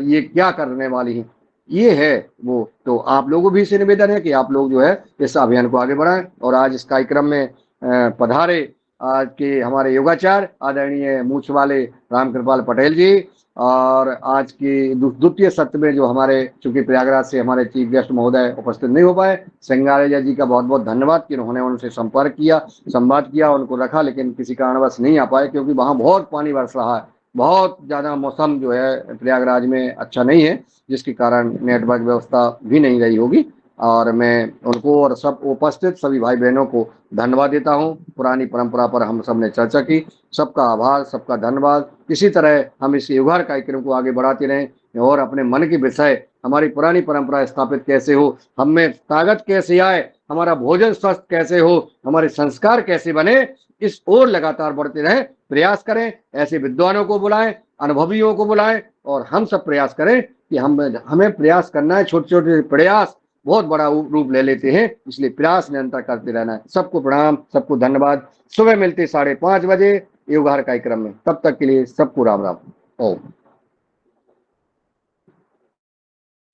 ये क्या करने वाली हैं। ये है वो। तो आप लोगों भी से निवेदन है कि आप लोग जो है इस अभियान को आगे बढ़ाएं। और आज इस कार्यक्रम में पधारे आज के हमारे योगाचार्य आदरणीय मूछ वाले रामकृपाल पटेल जी, और आज की द्वितीय सत्र में जो हमारे, चूंकि प्रयागराज से हमारे चीफ गेस्ट महोदय उपस्थित नहीं हो पाए, सिंगारेजा जी का बहुत बहुत धन्यवाद कि उन्होंने उनसे संपर्क किया, संवाद किया, उनको रखा, लेकिन किसी कारणवश नहीं आ पाए, क्योंकि वहाँ बहुत पानी बरस रहा है, बहुत ज़्यादा मौसम जो है प्रयागराज में अच्छा नहीं है, जिसके कारण नेटवर्क व्यवस्था भी नहीं रही होगी। और मैं उनको और सब उपस्थित सभी भाई बहनों को धन्यवाद देता हूं। पुरानी परंपरा पर हम सब ने चर्चा की, सबका आभार, सबका धन्यवाद। इसी तरह हम इस युगार कार्यक्रम को आगे बढ़ाते रहें और अपने मन के विषय, हमारी पुरानी परंपरा स्थापित कैसे हो, हम में ताकत कैसे आए, हमारा भोजन स्वस्थ कैसे हो, हमारे संस्कार कैसे बने, इस ओर लगातार बढ़ते रहें, प्रयास करें। ऐसे विद्वानों को बुलाएं, अनुभवियों को बुलाएं और हम सब प्रयास करें कि हमें प्रयास करना है। छोटे छोटे प्रयास बहुत बड़ा रूप ले लेते हैं, इसलिए प्रयास निरंतर करते रहना है। सबको प्रणाम, सबको धन्यवाद। सुबह मिलते 5:30 बजे योगाहार कार्यक्रम में। तब तक के लिए सबको राम राम। ओम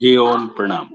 जी ओम प्रणाम।